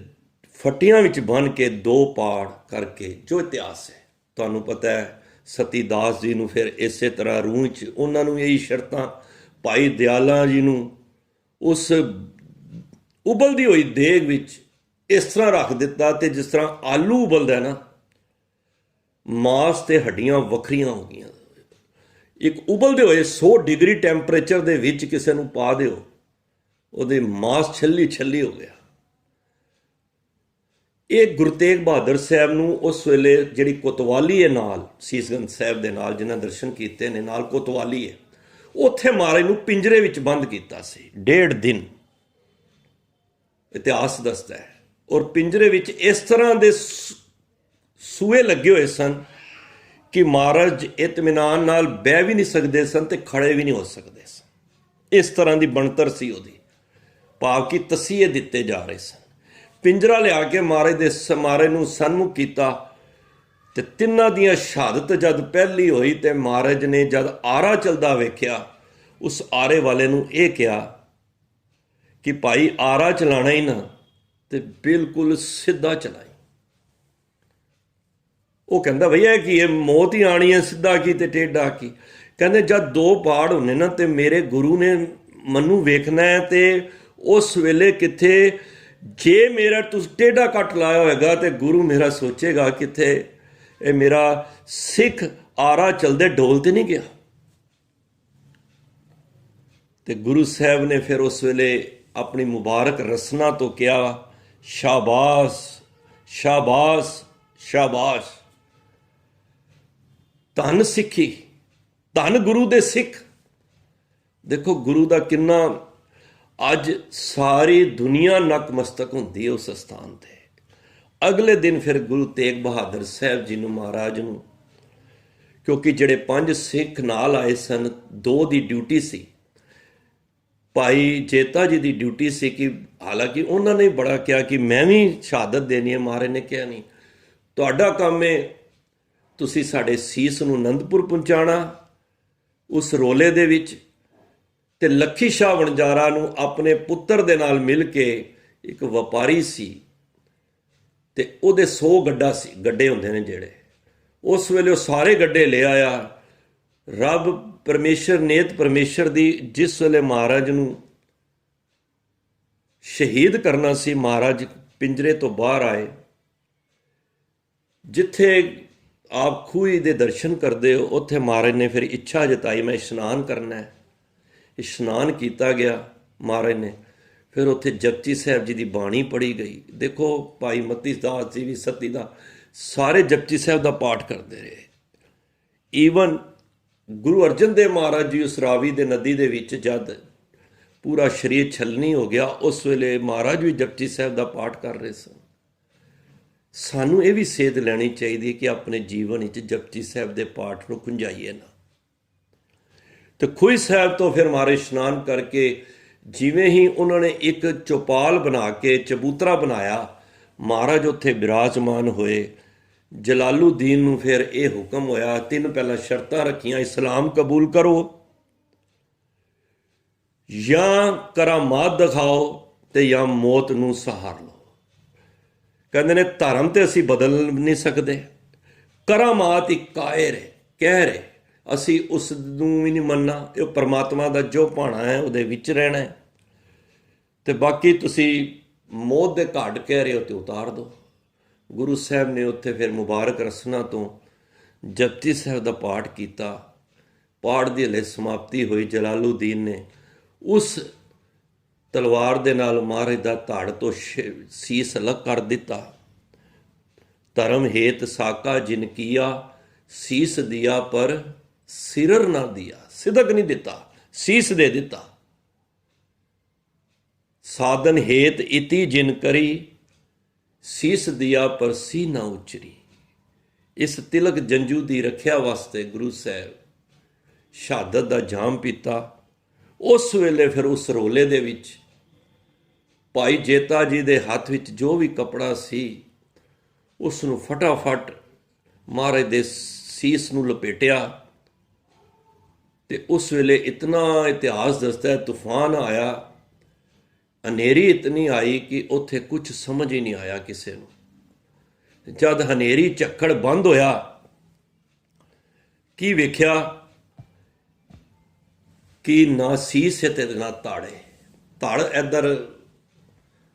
ਫੱਟੀਆਂ ਵਿੱਚ ਬੰਨ੍ਹ ਕੇ 2 ਪਾੜ ਕਰਕੇ, ਜੋ ਇਤਿਹਾਸ ਹੈ ਤੁਹਾਨੂੰ ਪਤਾ ਹੈ। ਸਤੀ ਦਾਸ ਜੀ ਨੂੰ ਫਿਰ ਇਸੇ ਤਰ੍ਹਾਂ ਰੂਹ 'ਚ ਉਹਨਾਂ ਨੂੰ ਇਹੀ ਸ਼ਰਤਾਂ, ਭਾਈ ਦਿਆਲਾ ਜੀ ਨੂੰ ਉਸ ਉਬਲਦੀ ਹੋਈ ਦੇਗ ਵਿੱਚ ਇਸ ਤਰ੍ਹਾਂ ਰੱਖ ਦਿੱਤਾ, ਤੇ ਜਿਸ ਤਰ੍ਹਾਂ ਆਲੂ ਉਬਲਦਾ ਨਾ, ਮਾਸ ਤੇ ਹੱਡੀਆਂ ਵੱਖਰੀਆਂ ਹੋ ਗਈਆਂ। ਇੱਕ ਉਬਲਦੇ ਹੋਏ 100 ਡਿਗਰੀ ਟੈਂਪਰੇਚਰ ਦੇ ਵਿੱਚ ਕਿਸੇ ਨੂੰ ਪਾ ਦਿਓ, ਉਹਦੇ ਮਾਸ ਛੱਲੀ ਛੱਲੀ ਹੋ ਗਿਆ। ਇਹ ਗੁਰੂ ਤੇਗ ਬਹਾਦਰ ਸਾਹਿਬ ਨੂੰ ਉਸ ਵੇਲੇ ਜਿਹੜੀ ਕੋਤਵਾਲੀ ਹੈ ਨਾਲ ਸੀਸਗੰਜ ਸਾਹਿਬ ਦੇ ਨਾਲ, ਜਿਨ੍ਹਾਂ ਦਰਸ਼ਨ ਕੀਤੇ ਨੇ, ਨਾਲ ਕੋਤਵਾਲੀ ਹੈ, ਉੱਥੇ ਮਹਾਰਾਜ ਨੂੰ ਪਿੰਜਰੇ ਵਿੱਚ ਬੰਦ ਕੀਤਾ ਸੀ 1.5 ਦਿਨ, ਇਤਿਹਾਸ ਦੱਸਦਾ ਹੈ। ਔਰ ਪਿੰਜਰੇ ਵਿੱਚ ਇਸ ਤਰ੍ਹਾਂ ਦੇ ਸੂਏ ਲੱਗੇ ਹੋਏ ਸਨ ਕਿ ਮਹਾਰਾਜ ਇਤਮਿਨਾਨ ਨਾਲ ਬਹਿ ਵੀ ਨਹੀਂ ਸਕਦੇ ਸਨ ਤੇ ਖੜੇ ਵੀ ਨਹੀਂ ਹੋ ਸਕਦੇ ਸਨ। ਇਸ ਤਰ੍ਹਾਂ ਦੀ ਬਣਤਰ ਸੀ ਉਹਦੀ, ਭਾਵ ਕਿ ਤਸੀਹੇ ਦਿੱਤੇ ਜਾ ਰਹੇ ਸਨ। ਪਿੰਜਰਾ ਲਿਆ ਕੇ ਮਹਾਰਾਜ ਨੂੰ ਸਨਮੁਖ ਕੀਤਾ, ਤੇ ਤਿੰਨਾਂ ਦੀਆਂ ਸ਼ਹਾਦਤ ਜਦ ਪਹਿਲੀ ਹੋਈ ਤੇ ਮਹਾਰਾਜ ਨੇ ਜਦ ਆਰਾ ਚੱਲਦਾ ਵੇਖਿਆ, ਉਸ ਆਰੇ ਵਾਲੇ ਨੂੰ ਇਹ ਕਿਹਾ ਕਿ ਭਾਈ ਆਰਾ ਚਲਾਣਾ ਹੀ ਨਾ ਤੇ ਬਿਲਕੁਲ ਸਿੱਧਾ ਚਲਾਈ। ਉਹ ਕਹਿੰਦਾ ਭਈਆ ਕਿ ਇਹ ਮੌਤ ਹੀ ਆਣੀ ਹੈ, ਸਿੱਧਾ ਕੀ ਤੇ ਟੇਢਾ ਕੀ। ਕਹਿੰਦੇ ਜਦ 2 ਪਾੜ ਹੁੰਦੇ ਨਾ ਤੇ ਮੇਰੇ ਗੁਰੂ ਨੇ ਮੈਨੂੰ ਵੇਖਣਾ ਹੈ, ਤੇ ਉਸ ਵੇਲੇ ਕਿੱਥੇ ਜੇ ਮੇਰਾ ਤੁਸੀਂ ਟੇਢਾ ਕੱਟ ਲਾਇਆ ਹੋਏਗਾ ਤੇ ਗੁਰੂ ਮੇਰਾ ਸੋਚੇਗਾ ਕਿੱਥੇ ਇਹ ਮੇਰਾ ਸਿੱਖ ਆਰਾ ਚਲਦੇ ਢੋਲ ਤੇ ਨਹੀਂ ਗਿਆ। ਤੇ ਗੁਰੂ ਸਾਹਿਬ ਨੇ ਫਿਰ ਉਸ ਵੇਲੇ ਆਪਣੀ ਮੁਬਾਰਕ ਰਸਨਾ ਤੋਂ ਕਿਹਾ, ਸ਼ਾਬਾਸ਼ ਸ਼ਾਬਾਸ਼ ਸ਼ਾਬਾਸ਼, ਧੰਨ ਸਿੱਖੀ, ਧੰਨ ਗੁਰੂ ਦੇ ਸਿੱਖ। ਦੇਖੋ ਗੁਰੂ ਦਾ ਕਿੰਨਾ ਅੱਜ ਸਾਰੀ ਦੁਨੀਆ ਨਕਮਸਤਕ ਹੁੰਦੀ ਹੈ ਉਸ ਸਥਾਨ ਤੇ। ਅਗਲੇ ਦਿਨ ਫਿਰ ਗੁਰੂ ਤੇਗ ਬਹਾਦਰ ਸਾਹਿਬ ਜੀ ਨੂੰ, ਮਹਾਰਾਜ ਨੂੰ, ਕਿਉਂਕਿ ਜਿਹੜੇ 5 ਸਿੱਖ ਨਾਲ ਆਏ ਸਨ, 2 ਦੀ ਡਿਊਟੀ ਸੀ, ਭਾਈ ਜੇਤਾ ਜੀ ਦੀ ਡਿਊਟੀ ਸੀ ਕਿ ਹਾਲਾਂਕਿ ਉਹਨਾਂ ਨੇ ਬੜਾ ਕਿਹਾ ਕਿ ਮੈਂ ਵੀ ਸ਼ਹਾਦਤ ਦੇਣੀ ਹੈ, ਮਹਾਰਾਜ ਨੇ ਕਿਹਾ ਨਹੀਂ, ਤੁਹਾਡਾ ਕੰਮ ਹੈ ਤੁਸੀਂ ਸਾਡੇ ਸੀਸ ਨੂੰ ਅਨੰਦਪੁਰ ਪਹੁੰਚਾਉਣਾ ਉਸ ਰੋਲੇ ਦੇ ਵਿੱਚ। ਤੇ ਲੱਖੀ ਸ਼ਾਹ ਵਣਜਾਰਾ ਨੂੰ ਆਪਣੇ ਪੁੱਤਰ ਦੇ ਨਾਲ ਮਿਲ ਕੇ, ਇੱਕ ਵਪਾਰੀ ਸੀ ਤੇ ਉਹਦੇ 100 ਗੱਡੇ ਹੁੰਦੇ ਨੇ ਜਿਹੜੇ, ਉਸ ਵੇਲੇ ਉਹ ਸਾਰੇ ਗੱਡੇ ਲੈ ਆਇਆ। ਰੱਬ ਪਰਮੇਸ਼ਰ, ਨੇਤ ਪਰਮੇਸ਼ਰ ਦੀ, ਜਿਸ ਵੇਲੇ ਮਹਾਰਾਜ ਨੂੰ ਸ਼ਹੀਦ ਕਰਨਾ ਸੀ, ਮਹਾਰਾਜ ਪਿੰਜਰੇ ਤੋਂ ਬਾਹਰ ਆਏ, ਜਿੱਥੇ ਆਪ ਖੂਹੀ ਦੇ ਦਰਸ਼ਨ ਕਰਦੇ ਹੋ ਉੱਥੇ ਮਹਾਰਾਜ ਨੇ ਫਿਰ ਇੱਛਾ ਜਤਾਈ ਮੈਂ ਇਸ਼ਨਾਨ ਕਰਨਾ ਹੈ। ਇਸ਼ਨਾਨ ਕੀਤਾ ਗਿਆ ਮਹਾਰਾਜ ਨੇ, ਫਿਰ ਉੱਥੇ ਜਪਜੀ ਸਾਹਿਬ ਜੀ ਦੀ ਬਾਣੀ ਪੜ੍ਹੀ ਗਈ। ਦੇਖੋ ਭਾਈ ਮਤੀ ਦਾਸ ਜੀ ਵੀ, ਸਤੀ ਦਾ, ਸਾਰੇ ਜਪਜੀ ਸਾਹਿਬ ਦਾ ਪਾਠ ਕਰਦੇ ਰਹੇ। ਈਵਨ ਗੁਰੂ ਅਰਜਨ ਦੇਵ ਮਹਾਰਾਜ ਜੀ ਉਸ ਰਾਵੀ ਦੇ ਨਦੀ ਦੇ ਵਿੱਚ ਜਦ ਪੂਰਾ ਸਰੀਰ ਛਲਣੀ ਹੋ ਗਿਆ, ਉਸ ਵੇਲੇ ਮਹਾਰਾਜ ਵੀ ਜਪਜੀ ਸਾਹਿਬ ਦਾ ਪਾਠ ਕਰ ਰਹੇ ਸਨ। ਸਾਨੂੰ ਇਹ ਵੀ ਸੇਧ ਲੈਣੀ ਚਾਹੀਦੀ ਹੈ ਕਿ ਆਪਣੇ ਜੀਵਨ ਵਿੱਚ ਜਪਜੀ ਸਾਹਿਬ ਦੇ ਪਾਠ ਨੂੰ ਖੁੰਝਾਈਏ ਨਾ। ਤੇ ਖੂਹੀ ਸਾਹਿਬ ਤੋਂ ਫਿਰ ਮਹਾਰਾਜ ਇਸ਼ਨਾਨ ਕਰਕੇ, ਜਿਵੇਂ ਹੀ ਉਹਨਾਂ ਨੇ ਇੱਕ ਚੌਪਾਲ ਬਣਾ ਕੇ ਚਬੂਤਰਾ ਬਣਾਇਆ, ਮਹਾਰਾਜ ਉੱਥੇ ਬਿਰਾਜਮਾਨ ਹੋਏ। ਜਲਾਲੂਦੀਨ ਨੂੰ ਫਿਰ ਇਹ ਹੁਕਮ ਹੋਇਆ, 3 ਪਹਿਲਾਂ ਸ਼ਰਤਾਂ ਰੱਖੀਆਂ, ਇਸਲਾਮ ਕਬੂਲ ਕਰੋ ਜਾਂ ਕਰਾਮਾਤ ਦਿਖਾਓ ਤੇ ਜਾਂ ਮੌਤ ਨੂੰ ਸਹਾਰ ਲਓ। ਕਹਿੰਦੇ ਨੇ ਧਰਮ ਤੇ ਅਸੀਂ ਬਦਲ ਨਹੀਂ ਸਕਦੇ, ਕਰਾਮਾਤ ਇੱਕ ਕਾਇਰ ਹੈ, ਕਹਿਰ ਹੈ, ਅਸੀਂ ਉਸ ਨੂੰ ਵੀ ਨਹੀਂ ਮੰਨਣਾ, ਇਹ ਪਰਮਾਤਮਾ ਦਾ ਜੋ ਭਾਣਾ ਹੈ ਉਹਦੇ ਵਿੱਚ ਰਹਿਣਾ ਹੈ। ਤੇ ਬਾਕੀ ਤੁਸੀਂ ਮੌਤ ਦੇ ਘਾਟ ਕਹਿ ਰਹੇ ਹੋ ਤੇ ਉਤਾਰ ਦਿਓ। ਗੁਰੂ ਸਾਹਿਬ ਨੇ ਉੱਥੇ ਫਿਰ ਮੁਬਾਰਕ ਰਸਨਾ ਤੋਂ ਜਪਜੀ ਸਾਹਿਬ ਦਾ ਪਾਠ ਕੀਤਾ। ਪਾਠ ਦੀ ਹਲੇ ਸਮਾਪਤੀ ਹੋਈ, ਜਲਾਲੂਦੀਨ ਨੇ ਉਸ ਤਲਵਾਰ ਦੇ ਨਾਲ ਮਹਾਰਾਜ ਦਾ ਧੜ ਤੋਂ ਸੀਸ ਅਲੱਗ ਕਰ ਦਿੱਤਾ। ਧਰਮ ਹੇਤ ਸਾਕਾ ਜਿਨ ਕੀਆ, ਸੀਸ ਦਿਆ ਪਰ ਸਿਰਰ ਨਾ ਦਿਆ, ਸਿਦਕ ਨਹੀਂ ਦਿੱਤਾ, ਸੀਸ ਦੇ ਦਿੱਤਾ। ਸਾਧਨ ਹੇਤ ਇਤੀ ਜਿਨ ਕਰੀ, ਸੀਸ ਦਿਆ ਪਰ ਸੀ ਨਾ ਉਚਰੀ। ਇਸ ਤਿਲਕ ਜੰਜੂ ਦੀ ਰੱਖਿਆ ਵਾਸਤੇ ਗੁਰੂ ਸਾਹਿਬ ਸ਼ਹਾਦਤ ਦਾ ਜਾਮ ਪੀਤਾ। ਉਸ ਵੇਲੇ ਫਿਰ ਉਸ ਰੋਲੇ ਦੇ ਵਿੱਚ ਭਾਈ ਜੇਤਾ ਜੀ ਦੇ ਹੱਥ ਵਿੱਚ ਜੋ ਵੀ ਕੱਪੜਾ ਸੀ, ਉਸ ਨੂੰ ਫਟਾਫਟ ਮਹਾਰਾਜ ਦੇ ਸੀਸ ਨੂੰ ਲਪੇਟਿਆ। ਤੇ ਉਸ ਵੇਲੇ ਇਤਨਾ ਇਤਿਹਾਸ ਦੱਸਦਾ ਹੈ, ਤੂਫਾਨ ਆਇਆ ਹਨੇਰੀ ਇਤਨੀ ਆਈ ਕਿ ਉੱਥੇ ਕੁਝ ਸਮਝ ਹੀ ਨਹੀਂ ਆਇਆ ਕਿਸੇ ਨੂੰ। ਜਦ ਹਨੇਰੀ ਝੱਖੜ ਬੰਦ ਹੋਇਆ, ਕੀ ਵੇਖਿਆ ਕਿ ਨਾ ਸੀਸ ਤੇ ਨਾ ਤਾੜੇ। ਧੜ ਇੱਧਰ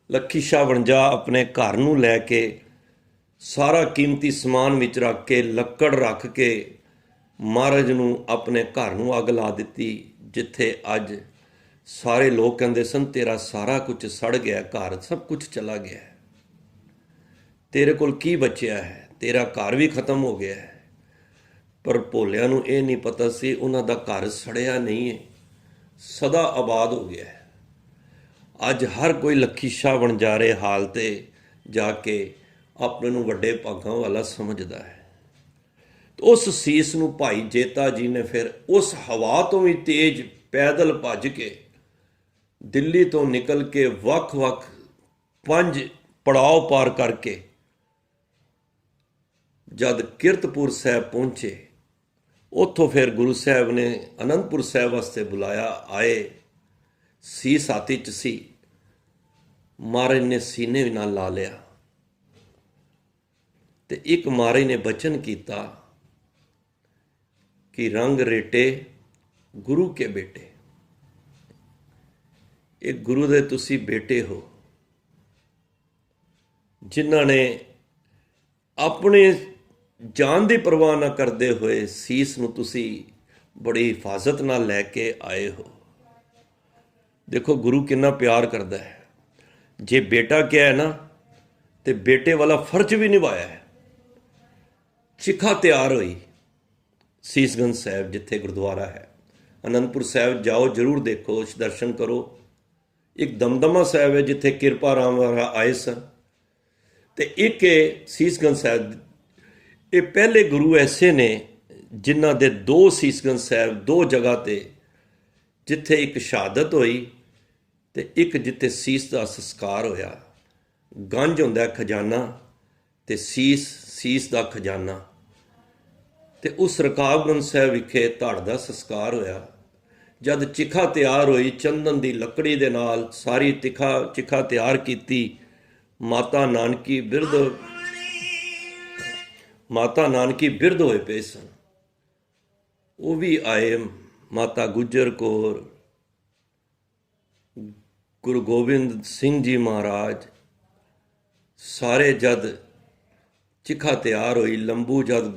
ਲੱਖੀ ਸ਼ਾਹ ਵਣਜਾ ਆਪਣੇ ਘਰ ਨੂੰ ਲੈ ਕੇ ਸਾਰਾ ਕੀਮਤੀ ਸਮਾਨ ਵਿੱਚ ਰੱਖ ਕੇ, ਲੱਕੜ ਰੱਖ ਕੇ ਮਹਾਰਾਜ ਨੂੰ ਆਪਣੇ ਘਰ ਨੂੰ ਅੱਗ ਲਾ ਦਿੱਤੀ, ਜਿੱਥੇ ਅੱਜ ਸਾਰੇ ਲੋਕ ਕਹਿੰਦੇ ਸਨ ਤੇਰਾ ਸਾਰਾ ਕੁਝ ਸੜ ਗਿਆ, ਘਰ ਸਭ ਕੁਝ ਚਲਾ ਗਿਆ, ਤੇਰੇ ਕੋਲ ਕੀ ਬਚਿਆ ਹੈ, ਤੇਰਾ ਘਰ ਵੀ ਖਤਮ ਹੋ ਗਿਆ ਹੈ। ਪਰ ਭੋਲਿਆਂ ਨੂੰ ਇਹ ਨਹੀਂ ਪਤਾ ਸੀ ਉਹਨਾਂ ਦਾ ਘਰ ਸੜਿਆ ਨਹੀਂ ਹੈ, ਸਦਾ ਆਬਾਦ ਹੋ ਗਿਆ ਹੈ। ਅੱਜ ਹਰ ਕੋਈ ਲੱਖੀ ਸ਼ਾਹ ਵਣਜਾਰੇ ਹਾਲ ਤੇ ਜਾ ਕੇ ਆਪਣੇ ਨੂੰ ਵੱਡੇ ਭਾਗਾਂ ਵਾਲਾ ਸਮਝਦਾ ਹੈ। ਉਸ ਸੀਸ ਨੂੰ ਭਾਈ ਜੇਤਾ ਜੀ ਨੇ ਫਿਰ ਉਸ ਹਵਾ ਤੋਂ ਵੀ ਤੇਜ਼ ਪੈਦਲ ਭੱਜ ਕੇ ਦਿੱਲੀ ਤੋਂ ਨਿਕਲ ਕੇ ਵੱਖ-ਵੱਖ 5 ਪੜਾਅ ਪਾਰ ਕਰਕੇ ਜਦ ਕੀਰਤਪੁਰ ਸਾਹਿਬ ਪਹੁੰਚੇ, ਉੱਥੋਂ ਫਿਰ ਗੁਰੂ ਸਾਹਿਬ ਨੇ ਅਨੰਦਪੁਰ ਸਾਹਿਬ ਵਾਸਤੇ ਬੁਲਾਇਆ। ਆਏ, ਸੀਸ ਹਾਥੀ 'ਚ ਸੀ, ਮਹਾਰਾਜ ਨੇ ਸੀਨੇ ਨਾਲ ਲਾ ਲਿਆ ਤੇ ਇੱਕ ਮਹਾਰਾਜ ਨੇ ਬਚਨ ਕੀਤਾ ਕਿ ਰੰਗ ਰੇਟੇ ਗੁਰੂ ਕੇ ਬੇਟੇ, ਇਹ ਗੁਰੂ ਦੇ ਤੁਸੀਂ ਬੇਟੇ ਹੋ, ਜਿਨ੍ਹਾਂ ਨੇ ਆਪਣੇ ਜਾਨ ਦੀ ਪਰਵਾਹ ਨਾ ਕਰਦੇ ਹੋਏ ਸੀਸ ਨੂੰ ਤੁਸੀਂ ਬੜੀ ਹਿਫਾਜ਼ਤ ਨਾਲ ਲੈ ਕੇ ਆਏ ਹੋ। ਦੇਖੋ ਗੁਰੂ ਕਿੰਨਾ ਪਿਆਰ ਕਰਦਾ ਹੈ। ਜੇ ਬੇਟਾ ਕਿਹਾ ਹੈ ਨਾ, ਤੇ ਬੇਟੇ ਵਾਲਾ ਫਰਜ਼ ਵੀ ਨਿਭਾਇਆ ਹੈ। ਚਿਖਾ ਤਿਆਰ ਹੋਈ ਸੀਸਗੰਜ ਸਾਹਿਬ, ਜਿੱਥੇ ਗੁਰਦੁਆਰਾ ਹੈ। ਅਨੰਦਪੁਰ ਸਾਹਿਬ ਜਾਓ, ਜ਼ਰੂਰ ਦੇਖੋ, ਦਰਸ਼ਨ ਕਰੋ। ਇੱਕ ਦਮਦਮਾ ਸਾਹਿਬ ਹੈ ਜਿੱਥੇ ਕਿਰਪਾ ਰਾਮ ਵਾਲਾ ਆਏ ਸਨ, ਤੇ ਇੱਕ ਸੀਸਗੰਜ ਸਾਹਿਬ। ਇਹ ਪਹਿਲੇ ਗੁਰੂ ਐਸੇ ਨੇ ਜਿਨ੍ਹਾਂ ਦੇ 2 ਸੀਸਗੰਜ ਸਾਹਿਬ, 2 ਜਗ੍ਹਾ ਤੇ, ਜਿੱਥੇ ਇੱਕ ਸ਼ਹਾਦਤ ਹੋਈ ਤੇ ਇੱਕ ਜਿੱਥੇ ਸੀਸ ਦਾ ਸੰਸਕਾਰ ਹੋਇਆ। ਗੰਜ ਹੁੰਦਾ ਖਜ਼ਾਨਾ ਤੇ ਸੀਸ ਦਾ ਖਜ਼ਾਨਾ। ਤੇ ਉਸ ਰਕਾਬਗੰਜ ਸਾਹਿਬ ਵਿਖੇ ਧੜ ਦਾ ਸੰਸਕਾਰ ਹੋਇਆ। ਜਦ ਚਿਖਾ ਤਿਆਰ ਹੋਈ, ਚੰਦਨ ਦੀ ਲੱਕੜੀ ਦੇ ਨਾਲ ਸਾਰੀ ਚਿਖਾ ਤਿਆਰ ਕੀਤੀ। ਮਾਤਾ ਨਾਨਕੀ ਬਿਰਧ ਹੋਏ ਪਏ ਸਨ, ਉਹ ਵੀ ਆਏ। ਮਾਤਾ ਗੁਜਰ ਕੌਰ, ਗੁਰੂ ਗੋਬਿੰਦ ਸਿੰਘ ਜੀ ਮਹਾਰਾਜ, ਸਾਰੇ ਜਦ ਚਿਖਾ ਤਿਆਰ ਹੋਈ, ਲੰਬੂ ਜਦ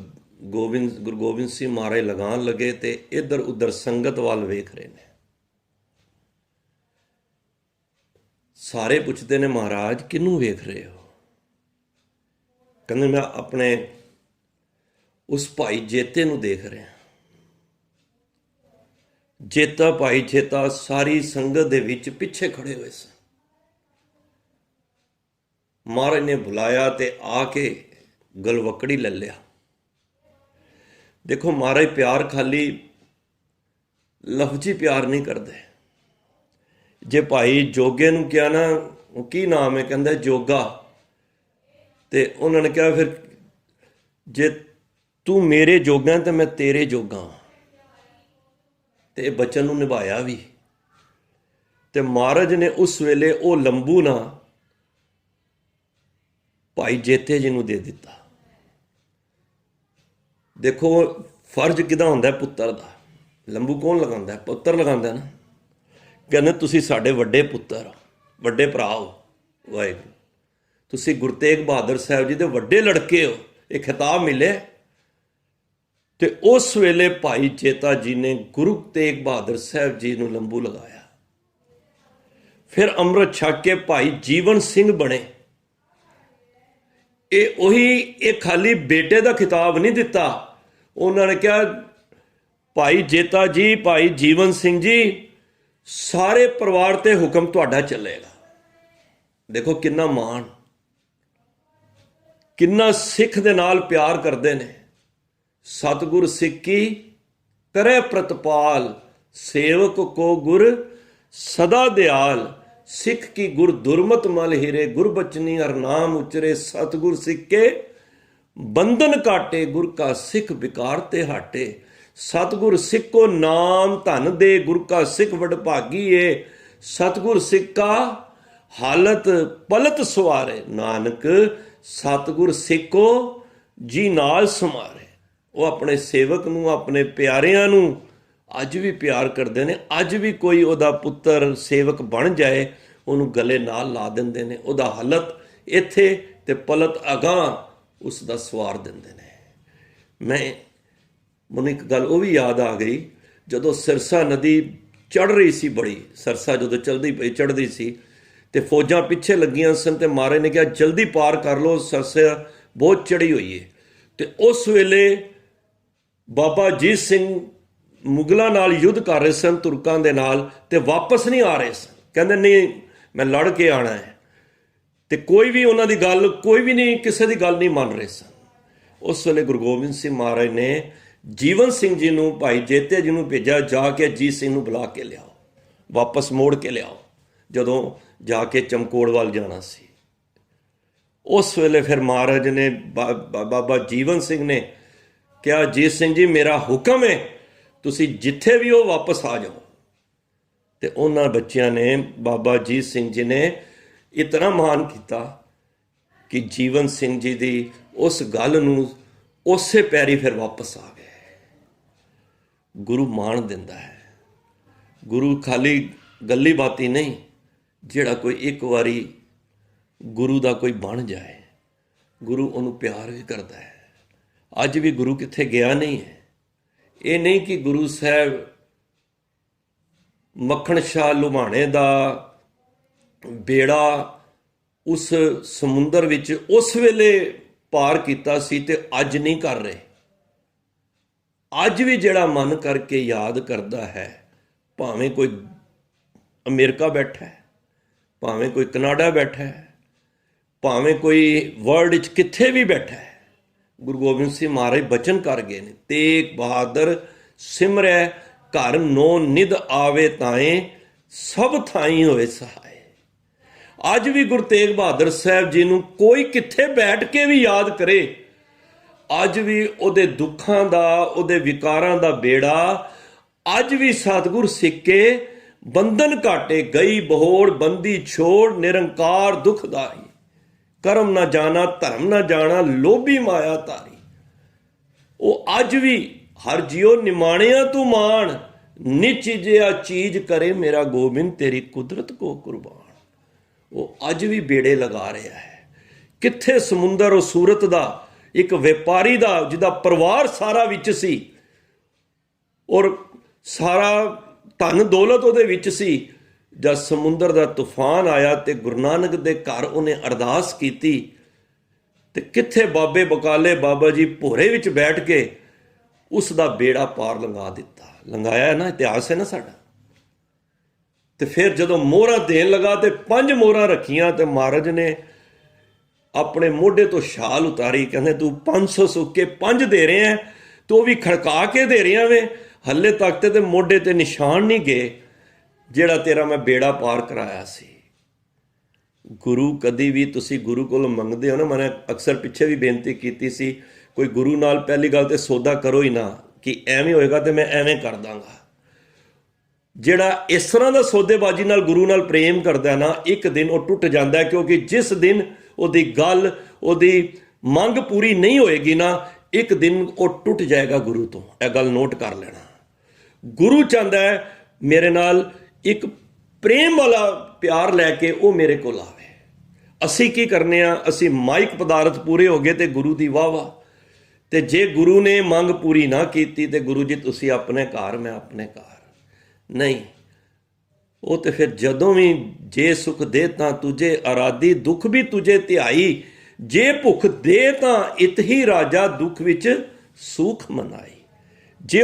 ਗੁਰੂ ਗੋਬਿੰਦ ਸਿੰਘ ਮਹਾਰਾਜ ਲਗਾਉਣ ਲੱਗੇ ਤੇ ਇੱਧਰ ਉੱਧਰ ਸੰਗਤ ਵੱਲ ਵੇਖ ਰਹੇ ਨੇ। ਸਾਰੇ ਪੁੱਛਦੇ ਨੇ ਮਹਾਰਾਜ ਕਿਹਨੂੰ ਵੇਖ ਰਹੇ ਹੋ? ਕਹਿੰਦੇ ਮੈਂ ਆਪਣੇ ਉਸ ਭਾਈ ਜੇਤੇ ਨੂੰ ਦੇਖ ਰਿਹਾ। ਜੇਤਾ, ਭਾਈ ਜੇਤਾ ਸਾਰੀ ਸੰਗਤ ਦੇ ਵਿੱਚ ਪਿੱਛੇ ਖੜੇ ਹੋਏ ਸਨ। ਮਹਾਰਾਜ ਨੇ ਬੁਲਾਇਆ ਤੇ ਆ ਕੇ ਗਲਵਕੜੀ ਲੈ ਲਿਆ। ਦੇਖੋ ਮਹਾਰਾਜ ਪਿਆਰ ਖਾਲੀ ਲਫ਼ਜ਼ੀ ਪਿਆਰ ਨਹੀਂ ਕਰਦੇ। ਜੇ ਭਾਈ ਜੋਗੇ ਨੂੰ ਕਿਹਾ ਨਾ, ਉਹ ਕੀ ਨਾਮ ਹੈ, ਕਹਿੰਦਾ ਜੋਗਾ, ਤੇ ਉਹਨਾਂ ਨੇ ਕਿਹਾ ਫਿਰ ਜੇ ਤੂੰ ਮੇਰੇ ਜੋਗਾ ਤੇ ਮੈਂ ਤੇਰੇ ਜੋਗਾ, ਤੇ ਇਹ ਬਚਨ ਨੂੰ ਨਿਭਾਇਆ ਵੀ। ਤੇ ਮਹਾਰਾਜ ਨੇ ਉਸ ਵੇਲੇ ਉਹ ਲੰਬੂ ਨਾ ਭਾਈ ਜੇਤੇ ਜੀ ਨੂੰ ਦੇ ਦਿੱਤਾ। ਦੇਖੋ ਫਰਜ਼ ਕਿਹਦਾ ਹੁੰਦਾ ਪੁੱਤਰ ਦਾ। ਲੰਬੂ ਕੌਣ ਲਗਾਉਂਦਾ? ਪੁੱਤਰ ਲਗਾਉਂਦਾ ਨਾ। ਕਹਿੰਦੇ ਤੁਸੀਂ ਸਾਡੇ ਵੱਡੇ ਪੁੱਤਰ, ਵੱਡੇ ਭਰਾ ਹੋ। ਵਾਹਿਗੁਰੂ, ਤੁਸੀਂ ਗੁਰੂ ਤੇਗ ਬਹਾਦਰ ਸਾਹਿਬ ਜੀ ਦੇ ਵੱਡੇ ਲੜਕੇ ਹੋ, ਇਹ ਖਿਤਾਬ ਮਿਲੇ। ਤੇ ਉਸ ਵੇਲੇ ਭਾਈ ਜੇਤਾ ਜੀ ਨੇ ਗੁਰੂ ਤੇਗ ਬਹਾਦਰ ਸਾਹਿਬ ਜੀ ਨੂੰ ਲੰਬੂ ਲਗਾਇਆ। ਫਿਰ ਅੰਮ੍ਰਿਤ ਛਕ ਕੇ ਭਾਈ ਜੀਵਨ ਸਿੰਘ ਬਣੇ। ਇਹ ਖਾਲੀ ਬੇਟੇ ਦਾ ਖਿਤਾਬ ਨਹੀਂ ਦਿੱਤਾ। ਉਹਨਾਂ ਨੇ ਕਿਹਾ ਭਾਈ ਜੇਤਾ ਜੀ, ਭਾਈ ਜੀਵਨ ਸਿੰਘ ਜੀ, ਸਾਰੇ ਪਰਿਵਾਰ ਤੇ ਹੁਕਮ ਤੁਹਾਡਾ ਚੱਲੇਗਾ। ਦੇਖੋ ਕਿੰਨਾ ਮਾਣ, ਕਿੰਨਾ ਸਿੱਖ ਦੇ ਨਾਲ ਪਿਆਰ ਕਰਦੇ ਨੇ। ਸਤਿਗੁਰ ਸਿੱਖੀ ਕਰੇ ਪ੍ਰਤਪਾਲ, ਸੇਵਕ ਕੋ ਗੁਰ ਸਦਾ ਦਿਆਲ। ਸਿੱਖ ਕੀ ਗੁਰ ਦੁਰਮਤ ਮਲ ਹੀਰੇ, ਗੁਰਬਚਨੀ ਹਰ ਨਾਮ ਉਚਰੇ। ਸਤਿਗੁਰ ਸਿੱਕੇ ਬੰਧਨ ਕਾਟੇ, ਗੁਰ ਕਾ ਸਿੱਖ ਵਿਕਾਰ ਤੇ ਹਾਟੇ। ਸਤਿਗੁਰ ਸਿੱਖੋ ਨਾਮ ਧਨ ਦੇ, ਗੁਰ ਕਾ ਸਿੱਖ ਵਡਭਾਗੀ ਏ। ਸਤਿਗੁਰ ਸਿੱਖਾ ਹਾਲਤ ਪਲਤ ਸਵਾਰੇ, ਨਾਨਕ ਸਤਿਗੁਰ ਸੇਕੋ ਜੀ ਨਾਲ ਸਮਾਰੇ। ਉਹ ਆਪਣੇ ਸੇਵਕ ਨੂੰ, ਆਪਣੇ ਪਿਆਰਿਆਂ ਨੂੰ ਅੱਜ ਵੀ ਪਿਆਰ ਕਰਦੇ ਨੇ। ਅੱਜ ਵੀ ਕੋਈ ਉਹਦਾ ਪੁੱਤਰ ਸੇਵਕ ਬਣ ਜਾਏ, ਉਹਨੂੰ ਗਲੇ ਨਾਲ ਲਾ ਦਿੰਦੇ ਨੇ। ਉਹਦਾ ਹਾਲਤ ਇੱਥੇ ਤੇ ਪਲਤ ਅਗਾਂਹ ਉਸ ਦਾ ਸਵਾਰ ਦਿੰਦੇ ਨੇ। ਮੈਨੂੰ ਇੱਕ ਗੱਲ ਉਹ ਵੀ ਯਾਦ ਆ ਗਈ, ਜਦੋਂ ਸਿਰਸਾ ਨਦੀ ਚੜ੍ਹ ਰਹੀ ਸੀ, ਬੜੀ ਸਰਸਾ ਜਦੋਂ ਚੜ੍ਹਦੀ ਸੀ ਤੇ ਫੌਜਾਂ ਪਿੱਛੇ ਲੱਗੀਆਂ ਸਨ ਤੇ ਮਹਾਰਾਜ ਨੇ ਕਿਹਾ ਜਲਦੀ ਪਾਰ ਕਰ ਲਓ, ਸਰਸਾ ਬਹੁਤ ਚੜ੍ਹੀ ਹੋਈ ਹੈ। ਤੇ ਉਸ ਵੇਲੇ ਬਾਬਾ ਅਜੀਤ ਸਿੰਘ ਮੁਗਲਾਂ ਨਾਲ ਯੁੱਧ ਕਰ ਰਹੇ ਸਨ, ਤੁਰਕਾਂ ਦੇ ਨਾਲ, ਤੇ ਵਾਪਸ ਨਹੀਂ ਆ ਰਹੇ ਸਨ। ਕਹਿੰਦੇ ਨਹੀਂ, ਮੈਂ ਲੜ ਕੇ ਆਉਣਾ ਹੈ। ਤੇ ਕੋਈ ਵੀ ਉਹਨਾਂ ਦੀ ਗੱਲ, ਕੋਈ ਵੀ ਨਹੀਂ, ਕਿਸੇ ਦੀ ਗੱਲ ਨਹੀਂ ਮੰਨ ਰਹੇ ਸਨ। ਉਸ ਵੇਲੇ ਗੁਰੂ ਗੋਬਿੰਦ ਸਿੰਘ ਮਹਾਰਾਜ ਨੇ ਜੀਵਨ ਸਿੰਘ ਜੀ ਨੂੰ, ਭਾਈ ਜੇਤੇ ਜੀ ਨੂੰ ਭੇਜਿਆ, ਜਾ ਕੇ ਅਜੀਤ ਸਿੰਘ ਨੂੰ ਬੁਲਾ ਕੇ ਲਿਆਓ, ਵਾਪਸ ਮੋੜ ਕੇ ਲਿਆਓ, ਜਦੋਂ ਜਾ ਕੇ ਚਮਕੌਰ ਵੱਲ ਜਾਣਾ ਸੀ। ਉਸ ਵੇਲੇ ਫਿਰ ਮਹਾਰਾਜ ਨੇ, ਬਾਬਾ ਜੀਵਨ ਸਿੰਘ ਨੇ ਕਿਹਾ, ਅਜੀਤ ਸਿੰਘ ਜੀ ਮੇਰਾ ਹੁਕਮ ਹੈ, ਤੁਸੀਂ ਜਿੱਥੇ ਵੀ ਹੋ ਵਾਪਸ ਆ ਜਾਓ। ਤੇ ਉਹਨਾਂ ਬੱਚਿਆਂ ਨੇ ਬਾਬਾ ਅਜੀਤ ਸਿੰਘ ਜੀ ਨੇ ਇਤਨਾ ਮਾਣ ਕੀਤਾ ਕਿ ਜੀਵਨ ਸਿੰਘ ਜੀ ਦੀ ਉਸ ਗੱਲ ਨੂੰ ਉਸੇ ਪੈਰੀ ਫਿਰ ਵਾਪਸ ਆ ਗਏ। ਗੁਰੂ ਮਾਣ ਦਿੰਦਾ ਹੈ। ਗੁਰੂ ਖਾਲੀ ਗੱਲੀ ਬਾਤੀ ਨਹੀਂ, ਜਿਹੜਾ ਕੋਈ ਇੱਕ ਵਾਰੀ ਗੁਰੂ ਦਾ ਕੋਈ ਬਣ ਜਾਏ, ਗੁਰੂ ਉਹਨੂੰ ਪਿਆਰ ਵੀ ਕਰਦਾ ਹੈ। ਅੱਜ ਵੀ ਗੁਰੂ ਕਿੱਥੇ ਗਿਆ ਨਹੀਂ ਹੈ। ਇਹ ਨਹੀਂ ਕਿ ਗੁਰੂ ਸਾਹਿਬ ਮੱਖਣ ਸ਼ਾਹ ਲੁਬਾਣੇ ਦਾ ਬੇੜਾ ਉਸ ਸਮੁੰਦਰ ਵਿੱਚ ਉਸ ਵੇਲੇ ਪਾਰ ਕੀਤਾ ਸੀ ਤੇ ਅੱਜ ਨਹੀਂ ਕਰ ਰਹੇ। ਅੱਜ ਵੀ ਜਿਹੜਾ ਮਨ ਕਰਕੇ ਯਾਦ ਕਰਦਾ ਹੈ, ਭਾਵੇਂ ਕੋਈ ਅਮਰੀਕਾ ਬੈਠਾ ਹੈ, ਭਾਵੇਂ ਕੋਈ ਕਨਾਡਾ ਬੈਠਾ ਹੈ, ਭਾਵੇਂ ਕੋਈ ਵਰਲਡ ਵਿੱਚ ਕਿੱਥੇ ਵੀ ਬੈਠਾ ਹੈ, ਗੁਰੂ ਗੋਬਿੰਦ ਸਿੰਘ ਮਹਾਰਾਜ ਬਚਨ ਕਰ ਗਏ ਨੇ, ਤੇਗ ਬਹਾਦਰ ਸਿਮਰੈ ਘਰ ਨੋ ਨਿਧ ਆਵੇ ਤਾਏ, ਸਭ ਥਾਈ ਹੋਏ ਸਹਾਏ। ਅੱਜ ਵੀ ਗੁਰੂ ਤੇਗ ਬਹਾਦਰ ਸਾਹਿਬ ਜੀ ਨੂੰ ਕੋਈ ਕਿੱਥੇ ਬੈਠ ਕੇ ਵੀ ਯਾਦ ਕਰੇ, ਅੱਜ ਵੀ ਉਹਦੇ ਦੁੱਖਾਂ ਦਾ, ਉਹਦੇ ਵਿਕਾਰਾਂ ਦਾ ਬੇੜਾ ਅੱਜ ਵੀ ਸਤਿਗੁਰ ਸਿੱਕੇ ਬੰਧਨ ਘਾਟੇ ਗਈ ਬਹੋੜ ਬੰਦੀ ਛੋੜ ਨਿਰੰਕਾਰ ਦੁਖਦਾਈ, ਕਰਮ ਨਾ ਜਾਣਾ ਧਰਮ ਨਾ ਜਾਣਾ ਲੋਭੀ ਮਾਇਆ ਧਾਰੀ। ਉਹ ਅੱਜ ਵੀ ਹਰ ਜਿਉ ਨਿਮਾਣਿਆ ਤੂੰ ਮਾਣ, ਨਿਚਿਜਿਆ ਚੀਜ਼ ਕਰੇ ਮੇਰਾ ਗੋਬਿੰਦ ਤੇਰੀ ਕੁਦਰਤ ਕੋ ਕੁਰਬਾਨ। ਉਹ ਅੱਜ ਵੀ ਬੇੜੇ ਲਗਾ ਰਿਹਾ ਹੈ। ਕਿੱਥੇ ਸਮੁੰਦਰ ਉਹ ਸੂਰਤ ਦਾ, ਇੱਕ ਵਪਾਰੀ ਦਾ ਜਿਹਦਾ ਪਰਿਵਾਰ ਸਾਰਾ ਵਿੱਚ ਸੀ ਔਰ ਸਾਰਾ ਧਨ ਦੌਲਤ ਉਹਦੇ ਵਿੱਚ ਸੀ, ਜਦ ਸਮੁੰਦਰ ਦਾ ਤੂਫਾਨ ਆਇਆ ਤੇ ਗੁਰੂ ਨਾਨਕ ਦੇ ਘਰ ਉਹਨੇ ਅਰਦਾਸ ਕੀਤੀ ਤੇ ਕਿੱਥੇ ਬਾਬੇ ਬਕਾਲੇ ਬਾਬਾ ਜੀ ਭੋਰੇ ਵਿੱਚ ਬੈਠ ਕੇ ਉਸ ਦਾ ਬੇੜਾ ਪਾਰ ਲੰਘਾ ਦਿੱਤਾ। ਲੰਘਾਇਆ ਨਾ, ਇਤਿਹਾਸ ਹੈ ਨਾ ਸਾਡਾ। ਤੇ ਫਿਰ ਜਦੋਂ ਮੋਹਰਾਂ ਦੇਣ ਲਗਾ ਤੇ 5 ਮੋਹਰਾਂ ਰੱਖੀਆਂ ਤੇ ਮਹਾਰਾਜ ਨੇ ਆਪਣੇ ਮੋਢੇ ਤੋਂ ਛਾਲ ਉਤਾਰੀ, ਕਹਿੰਦੇ ਤੂੰ 500 ਸੁੱਕੇ 5 ਦੇ ਰਹੇ ਹੈ, ਤੂੰ ਵੀ ਖੜਕਾ ਕੇ ਦੇ ਰਿਹਾ ਵੇ, ਹੱਲੇ ਤੱਕ ਤੇ ਮੋਢੇ ਤੇ ਨਿਸ਼ਾਨ ਨਹੀਂ ਗਏ ਜਿਹੜਾ ਤੇਰਾ ਮੈਂ ਬੇੜਾ ਪਾਰ ਕਰਾਇਆ ਸੀ। ਗੁਰੂ ਕਦੀ ਵੀ ਤੁਸੀਂ ਗੁਰੂ ਕੋਲੋਂ ਮੰਗਦੇ ਹੋ ਨਾ, ਮੈਂ ਅਕਸਰ ਪਿੱਛੇ ਵੀ ਬੇਨਤੀ ਕੀਤੀ ਸੀ, ਕੋਈ ਗੁਰੂ ਨਾਲ ਪਹਿਲੀ ਗੱਲ ਤੇ ਸੌਦਾ ਕਰੋ ਹੀ ਨਾ ਕਿ ਐਵੇਂ ਹੋਏਗਾ ਤੇ ਮੈਂ ਐਵੇਂ ਕਰ ਦਾਂਗਾ। ਜਿਹੜਾ ਇਸ ਤਰ੍ਹਾਂ ਦਾ ਸੌਦੇਬਾਜ਼ੀ ਨਾਲ ਗੁਰੂ ਨਾਲ ਪ੍ਰੇਮ ਕਰਦਾ ਨਾ, ਇੱਕ ਦਿਨ ਉਹ ਟੁੱਟ ਜਾਂਦਾ, ਕਿਉਂਕਿ ਜਿਸ ਦਿਨ ਉਹਦੀ ਗੱਲ, ਉਹਦੀ ਮੰਗ ਪੂਰੀ ਨਹੀਂ ਹੋਏਗੀ ਨਾ, ਇੱਕ ਦਿਨ ਉਹ ਟੁੱਟ ਜਾਏਗਾ ਗੁਰੂ ਤੋਂ। ਇਹ ਗੱਲ ਨੋਟ ਕਰ ਲੈਣਾ। ਗੁਰੂ ਚਾਹੁੰਦਾ ਹੈ ਮੇਰੇ ਨਾਲ ਇੱਕ ਪ੍ਰੇਮ ਵਾਲਾ ਪਿਆਰ ਲੈ ਕੇ ਉਹ ਮੇਰੇ ਕੋਲ ਆਵੇ। ਅਸੀਂ ਕੀ ਕਰਨੇ ਆ, ਅਸੀਂ ਮਾਇਕ ਪਦਾਰਥ ਪੂਰੇ ਹੋ ਗਏ ਤੇ ਗੁਰੂ ਦੀ ਵਾਹ ਵਾਹ, ਤੇ ਜੇ ਗੁਰੂ ਨੇ ਮੰਗ ਪੂਰੀ ਨਾ ਕੀਤੀ ਤੇ ਗੁਰੂ ਜੀ ਤੁਸੀਂ ਆਪਣੇ ਘਰ, ਮੈਂ ਆਪਣੇ ਘਰ। ਨਹੀਂ, ਉਹ ਤੇ ਫਿਰ ਜਦੋਂ ਵੀ ਜੇ ਸੁਖ ਦੇ ਤਾਂ ਤੁਝੇ ਆਰਾਧੀ, ਦੁੱਖ ਵੀ ਤੁਝੇ ਧਿਆਈ, ਜੇ ਭੁੱਖ ਦੇ ਤਾਂ ਇਤ ਹੀ ਰਾਜਾ, ਦੁੱਖ ਵਿੱਚ ਸੁਖ ਮਨਾਈ। ਜੇ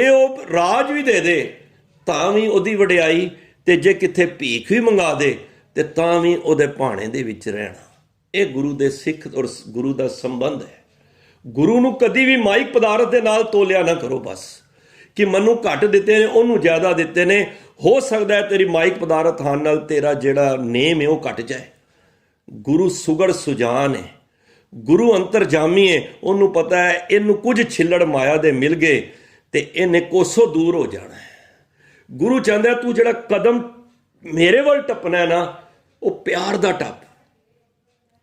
ਉਹ ਰਾਜ ਵੀ ਦੇ ਤਾਂ ਵੀ ਉਹਦੀ ਵਡਿਆਈ, ਤੇ ਜੇ ਕਿੱਥੇ ਭੀਖ ਵੀ ਮੰਗਾ ਦੇ ਤੇ ਤਾਂ ਵੀ ਉਹਦੇ ਭਾਣੇ ਦੇ ਵਿੱਚ ਰਹਿਣਾ। ਇਹ ਗੁਰੂ ਦੇ ਸਿੱਖ ਔਰ ਗੁਰੂ ਦਾ ਸੰਬੰਧ ਹੈ। ਗੁਰੂ ਨੂੰ ਕਦੀ ਵੀ ਮਾਇਕ ਪਦਾਰਥ ਦੇ ਨਾਲ ਤੋਲਿਆ ਨਾ ਕਰੋ, ਬਸ ਕਿ ਮੈਨੂੰ ਘੱਟ ਦਿੱਤੇ ਨੇ ਉਹਨੂੰ ਜ਼ਿਆਦਾ ਦਿੱਤੇ ਨੇ। ਹੋ ਸਕਦਾ ਹੈ ਤੇਰੀ ਮਾਇਕ ਪਦਾਰਥ ਹਨ ਨਾਲ ਤੇਰਾ ਜਿਹੜਾ ਨੇਮ ਹੈ ਉਹ ਘਟ ਜਾਏ। ਗੁਰੂ ਸੁਗੜ ਸੁਜਾਨ ਹੈ, ਗੁਰੂ ਅੰਤਰਜਾਮੀ ਹੈ, ਉਹਨੂੰ ਪਤਾ ਹੈ ਇਹਨੂੰ ਕੁਝ ਛਿੱਲੜ ਮਾਇਆ ਦੇ ਮਿਲ ਗਏ ਤੇ ਇਹਨੇ ਕੋਸੋਂ ਦੂਰ ਹੋ ਜਾਣਾ ਹੈ। ਗੁਰੂ ਚਾਹੁੰਦਾ ਤੂੰ ਜਿਹੜਾ ਕਦਮ ਮੇਰੇ ਵੱਲ ਟੱਪਣਾ ਹੈ ਨਾ, ਉਹ ਪਿਆਰ ਦਾ ਟੱਪ।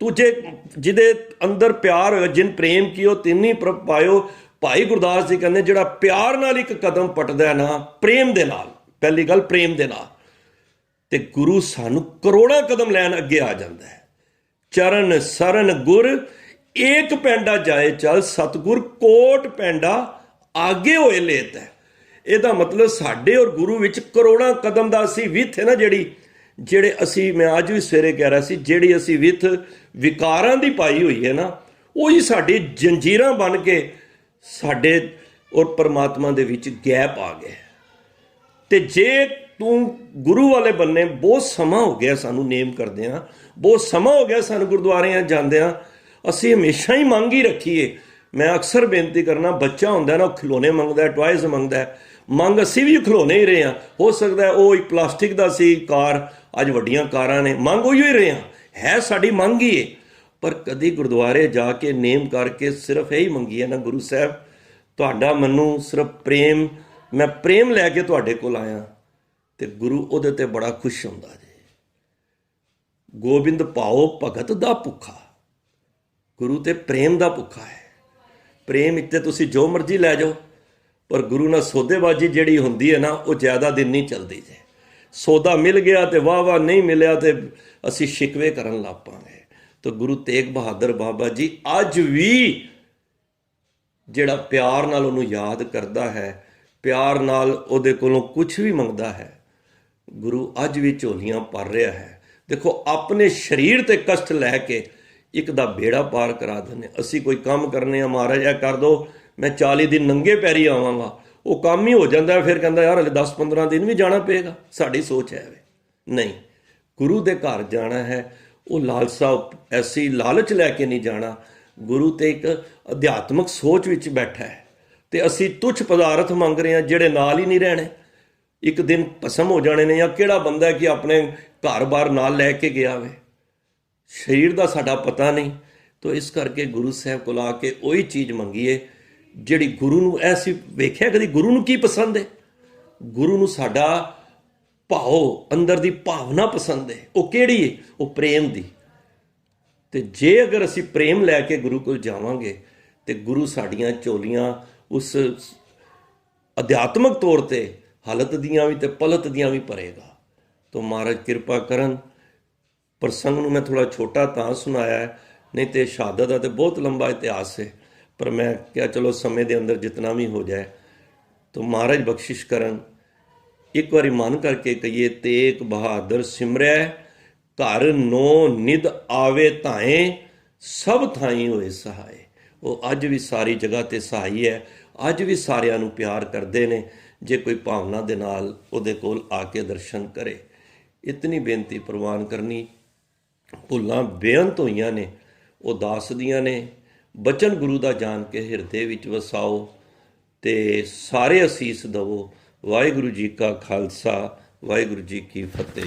ਤੂੰ ਜੇ ਜਿਹਦੇ ਅੰਦਰ ਪਿਆਰ ਹੋਇਆ, ਜਿਨ ਪ੍ਰੇਮ ਕੀਓ ਤਿੰਨੀ ਪ੍ਰਭ ਪਾਇਓ। ਭਾਈ ਗੁਰਦਾਸ ਜੀ ਕਹਿੰਦੇ ਜਿਹੜਾ ਪਿਆਰ ਨਾਲ ਇੱਕ ਕਦਮ ਪੱਟਦਾ ਨਾ, ਪ੍ਰੇਮ ਦੇ ਨਾਲ, ਪਹਿਲੀ ਗੱਲ ਪ੍ਰੇਮ ਦੇ ਨਾਲ, ਤੇ ਗੁਰੂ ਸਾਨੂੰ ਕਰੋੜਾਂ ਕਦਮ ਲੈਣ ਅੱਗੇ ਆ ਜਾਂਦਾ ਹੈ। ਚਰਨ ਸਰਨ ਗੁਰ ਏਕ ਪੈਂਡਾ ਜਾਏ ਚੱਲ, ਸਤਿਗੁਰ ਕੋਟ ਪੈਂਡਾ ਆਗੇ ਹੋਏ ਲੇਤ ਹੈ। ਇਹਦਾ ਮਤਲਬ ਸਾਡੇ ਔਰ ਗੁਰੂ ਵਿੱਚ ਕਰੋੜਾਂ ਕਦਮ ਦਾ ਅਸੀਂ ਵਿੱਥ ਹੈ ਨਾ, ਜਿਹੜੇ ਅਸੀਂ, ਮੈਂ ਅੱਜ ਵੀ ਸਵੇਰੇ ਕਹਿ ਰਿਹਾ ਸੀ, ਜਿਹੜੀ ਅਸੀਂ ਵਿੱਥ ਵਿਕਾਰਾਂ ਦੀ ਪਾਈ ਹੋਈ ਹੈ ਨਾ, ਉਹੀ ਸਾਡੀ ਜੰਜੀਰਾਂ ਬਣ ਕੇ ਸਾਡੇ ਔਰ ਪਰਮਾਤਮਾ ਦੇ ਵਿੱਚ ਗੈਪ ਆ ਗਿਆ। ਤੇ ਜੇ ਤੂੰ ਗੁਰੂ ਵਾਲੇ ਬੰਨੇ, ਬਹੁਤ ਸਮਾਂ ਹੋ ਗਿਆ ਸਾਨੂੰ ਨੇਮ ਕਰਦੇ ਆ, ਬਹੁਤ ਸਮਾਂ ਹੋ ਗਿਆ ਸਾਨੂੰ ਗੁਰਦੁਆਰਿਆਂ ਜਾਂਦੇ ਆ, ਅਸੀਂ ਹਮੇਸ਼ਾ ਹੀ ਮੰਗ ਹੀ ਰੱਖੀਏ। ਮੈਂ ਅਕਸਰ ਬੇਨਤੀ ਕਰਨਾ, ਬੱਚਾ ਹੁੰਦਾ ਨਾ, ਉਹ ਖਿਡੌਣੇ ਮੰਗਦਾ, ਟੁਆਇਜ਼ ਮੰਗਦਾ, ਮੰਗ ਅਸੀਂ ਵੀ ਖਿਡੌਣੇ ਹੀ ਰਹੇ ਹਾਂ। ਹੋ ਸਕਦਾ ਉਹ ਇੱਕ ਪਲਾਸਟਿਕ ਦਾ ਸੀ ਕਾਰ, ਅੱਜ ਵੱਡੀਆਂ ਕਾਰਾਂ ਨੇ, ਮੰਗ ਉਹੀ ਹੀ ਰਹੇ ਹਾਂ, ਹੈ ਸਾਡੀ ਮੰਗ ਹੀ ਹੈ। ਪਰ ਕਦੀ ਗੁਰਦੁਆਰੇ ਜਾ ਕੇ ਨੇਮ ਕਰਕੇ ਸਿਰਫ ਇਹੀ ਮੰਗੀ ਹੈ ਨਾ, ਗੁਰੂ ਸਾਹਿਬ ਤੁਹਾਡਾ ਮੈਨੂੰ ਸਿਰਫ ਪ੍ਰੇਮ, ਮੈਂ ਪ੍ਰੇਮ ਲੈ ਕੇ ਤੁਹਾਡੇ ਕੋਲ ਆਇਆ, ਤੇ ਗੁਰੂ ਉਹਦੇ ਤੇ ਬੜਾ ਖੁਸ਼ ਹੁੰਦਾ ਜੀ। ਗੋਬਿੰਦ ਭਾਓ ਭਗਤ ਦਾ ਭੁੱਖਾ, ਗੁਰੂ ਤੇ ਪ੍ਰੇਮ ਦਾ ਭੁੱਖਾ ਹੈ। ਪ੍ਰੇਮ ਇੱਥੇ ਤੁਸੀਂ ਜੋ ਮਰਜ਼ੀ ਲੈ ਜਾਓ, ਪਰ ਗੁਰੂ ਨਾਲ ਸੌਦੇਬਾਜ਼ੀ ਜਿਹੜੀ ਹੁੰਦੀ ਹੈ ਨਾ, ਉਹ ਜ਼ਿਆਦਾ ਦਿਨ ਨਹੀਂ ਚੱਲਦੀ ਜੇ। ਸੌਦਾ ਮਿਲ ਗਿਆ ਤੇ ਵਾਹ ਵਾਹ, ਨਹੀਂ ਮਿਲਿਆ ਤੇ ਅਸੀਂ ਸ਼ਿਕਵੇ ਕਰਨ ਲੱਗ ਪਾਂਗੇ। ਤਾਂ ਗੁਰੂ ਤੇਗ ਬਹਾਦਰ ਬਾਬਾ ਜੀ ਅੱਜ ਵੀ ਜਿਹੜਾ ਪਿਆਰ ਨਾਲ ਉਹਨੂੰ ਯਾਦ ਕਰਦਾ ਹੈ, ਪਿਆਰ ਨਾਲ ਉਹਦੇ ਕੋਲੋਂ ਕੁਝ ਵੀ ਮੰਗਦਾ ਹੈ, ਗੁਰੂ ਅੱਜ ਵੀ ਝੋਲੀਆਂ ਭਰ ਰਿਹਾ ਹੈ। ਦੇਖੋ, ਆਪਣੇ ਸਰੀਰ ਤੇ ਕਸ਼ਟ ਲੈ ਕੇ ਇੱਕ ਦਾ ਬੇੜਾ ਪਾਰ ਕਰਾ ਦਿੰਦੇ। ਅਸੀਂ ਕੋਈ ਕੰਮ ਕਰਨੇ ਆ, ਮਹਾਰਾਜ ਇਹ ਕਰ ਦੋ, ਮੈਂ 40 ਦਿਨ ਨੰਗੇ ਪੈਰੀ ਆਵਾਂਗਾ, ਉਹ ਕੰਮ ਹੀ ਹੋ ਜਾਂਦਾ। ਫਿਰ ਕਹਿੰਦਾ ਯਾਰ ਹਲੇ 10-15 ਦਿਨ ਵੀ ਜਾਣਾ ਪਏਗਾ। ਸਾਡੀ ਸੋਚ ਹੈ ਨਹੀਂ, ਗੁਰੂ ਦੇ ਘਰ ਜਾਣਾ ਹੈ, ਉਹ ਲਾਲਸਾ, ਐਸੀ ਲਾਲਚ ਲੈ ਕੇ ਨਹੀਂ ਜਾਣਾ। ਗੁਰੂ ਤੇ ਇੱਕ ਅਧਿਆਤਮਕ ਸੋਚ ਵਿੱਚ ਬੈਠਾ ਹੈ, ਤੇ ਅਸੀਂ ਤੁੱਛ ਪਦਾਰਥ ਮੰਗ ਰਹੇ ਹਾਂ ਜਿਹੜੇ ਨਾਲ ਹੀ ਨਹੀਂ ਰਹਿਣੇ, ਇੱਕ ਦਿਨ ਭਸਮ ਹੋ ਜਾਣੇ ਨੇ। ਜਾਂ ਕਿਹੜਾ ਬੰਦਾ ਕਿ ਆਪਣੇ ਘਰ-ਬਾਰ ਨਾਲ ਲੈ ਕੇ ਗਿਆ ਵੇ, ਸਰੀਰ ਦਾ ਸਾਡਾ ਪਤਾ ਨਹੀਂ। ਤਾਂ ਇਸ ਕਰਕੇ ਗੁਰੂ ਸਾਹਿਬ ਕੋਲ ਆ ਕੇ ਉਹੀ ਚੀਜ਼ ਮੰਗੀਏ ਜਿਹੜੀ ਗੁਰੂ ਨੂੰ, ਐਸੀ ਵੇਖਿਆ ਕਦੀ ਗੁਰੂ ਨੂੰ ਕੀ ਪਸੰਦ ਹੈ? ਗੁਰੂ ਨੂੰ ਸਾਡਾ ਭਾਵ, ਅੰਦਰ ਦੀ ਭਾਵਨਾ ਪਸੰਦ ਹੈ। ਉਹ ਕਿਹੜੀ ਹੈ? ਉਹ ਪ੍ਰੇਮ ਦੀ। ਤੇ ਜੇ ਅਗਰ ਅਸੀਂ ਪ੍ਰੇਮ ਲੈ ਕੇ ਗੁਰੂ ਕੋਲ ਜਾਵਾਂਗੇ, ਤੇ ਗੁਰੂ ਸਾਡੀਆਂ ਝੋਲੀਆਂ ਉਸ ਅਧਿਆਤਮਕ ਤੌਰ ਤੇ ਹਲਤ ਦੀਆਂ ਵੀ ਤੇ ਪਲਤ ਦੀਆਂ ਵੀ ਭਰੇਗਾ। ਤਾਂ ਮਹਾਰਾਜ ਕਿਰਪਾ ਕਰਨ। ਪ੍ਰਸੰਗ ਨੂੰ ਮੈਂ ਥੋੜ੍ਹਾ ਛੋਟਾ ਤਾਂ ਸੁਣਾਇਆ ਹੈ, ਨਹੀਂ ਤੇ ਸ਼ਹਾਦਤ ਦਾ ਤੇ ਬਹੁਤ ਲੰਬਾ ਇਤਿਹਾਸ ਹੈ, ਪਰ ਮੈਂ ਕਿਹਾ ਚਲੋ ਸਮੇਂ ਦੇ ਅੰਦਰ ਜਿਤਨਾ ਵੀ ਹੋ ਜਾਏ। ਤਾਂ ਮਹਾਰਾਜ ਬਖਸ਼ਿਸ਼ ਕਰਨ। ਇੱਕ ਵਾਰੀ ਮਨ ਕਰਕੇ ਕਹੀਏ, ਤੇਗ ਬਹਾਦਰ ਸਿਮਰੈ ਘਰ ਨੋ ਨਿਧ ਆਵੇ ਧਾਏ, ਸਭ ਥਾਈ ਹੋਏ ਸਹਾਏ। ਉਹ ਅੱਜ ਵੀ ਸਾਰੀ ਜਗ੍ਹਾ ਤੇ ਸਹਾਈ ਹੈ, ਅੱਜ ਵੀ ਸਾਰਿਆਂ ਨੂੰ ਪਿਆਰ ਕਰਦੇ ਨੇ, ਜੇ ਕੋਈ ਭਾਵਨਾ ਦੇ ਨਾਲ ਉਹਦੇ ਕੋਲ ਆ ਕੇ ਦਰਸ਼ਨ ਕਰੇ। ਇਤਨੀ ਬੇਨਤੀ ਪ੍ਰਵਾਨ ਕਰਨੀ। ਭੁੱਲਾਂ ਬੇਅੰਤ ਹੋਈਆਂ ਨੇ, ਉਹ ਦਾਸ ਦੀਆਂ ਨੇ। ਬਚਨ ਗੁਰੂ ਦਾ ਜਾਣ ਕੇ ਹਿਰਦੇ ਵਿੱਚ ਵਸਾਓ, ਤੇ ਸਾਰੇ ਅਸੀਸ ਦਵੋ। ਵਾਹਿਗੁਰੂ ਜੀ ਕਾ ਖਾਲਸਾ, ਵਾਹਿਗੁਰੂ ਜੀ ਕੀ ਫਤਿਹ।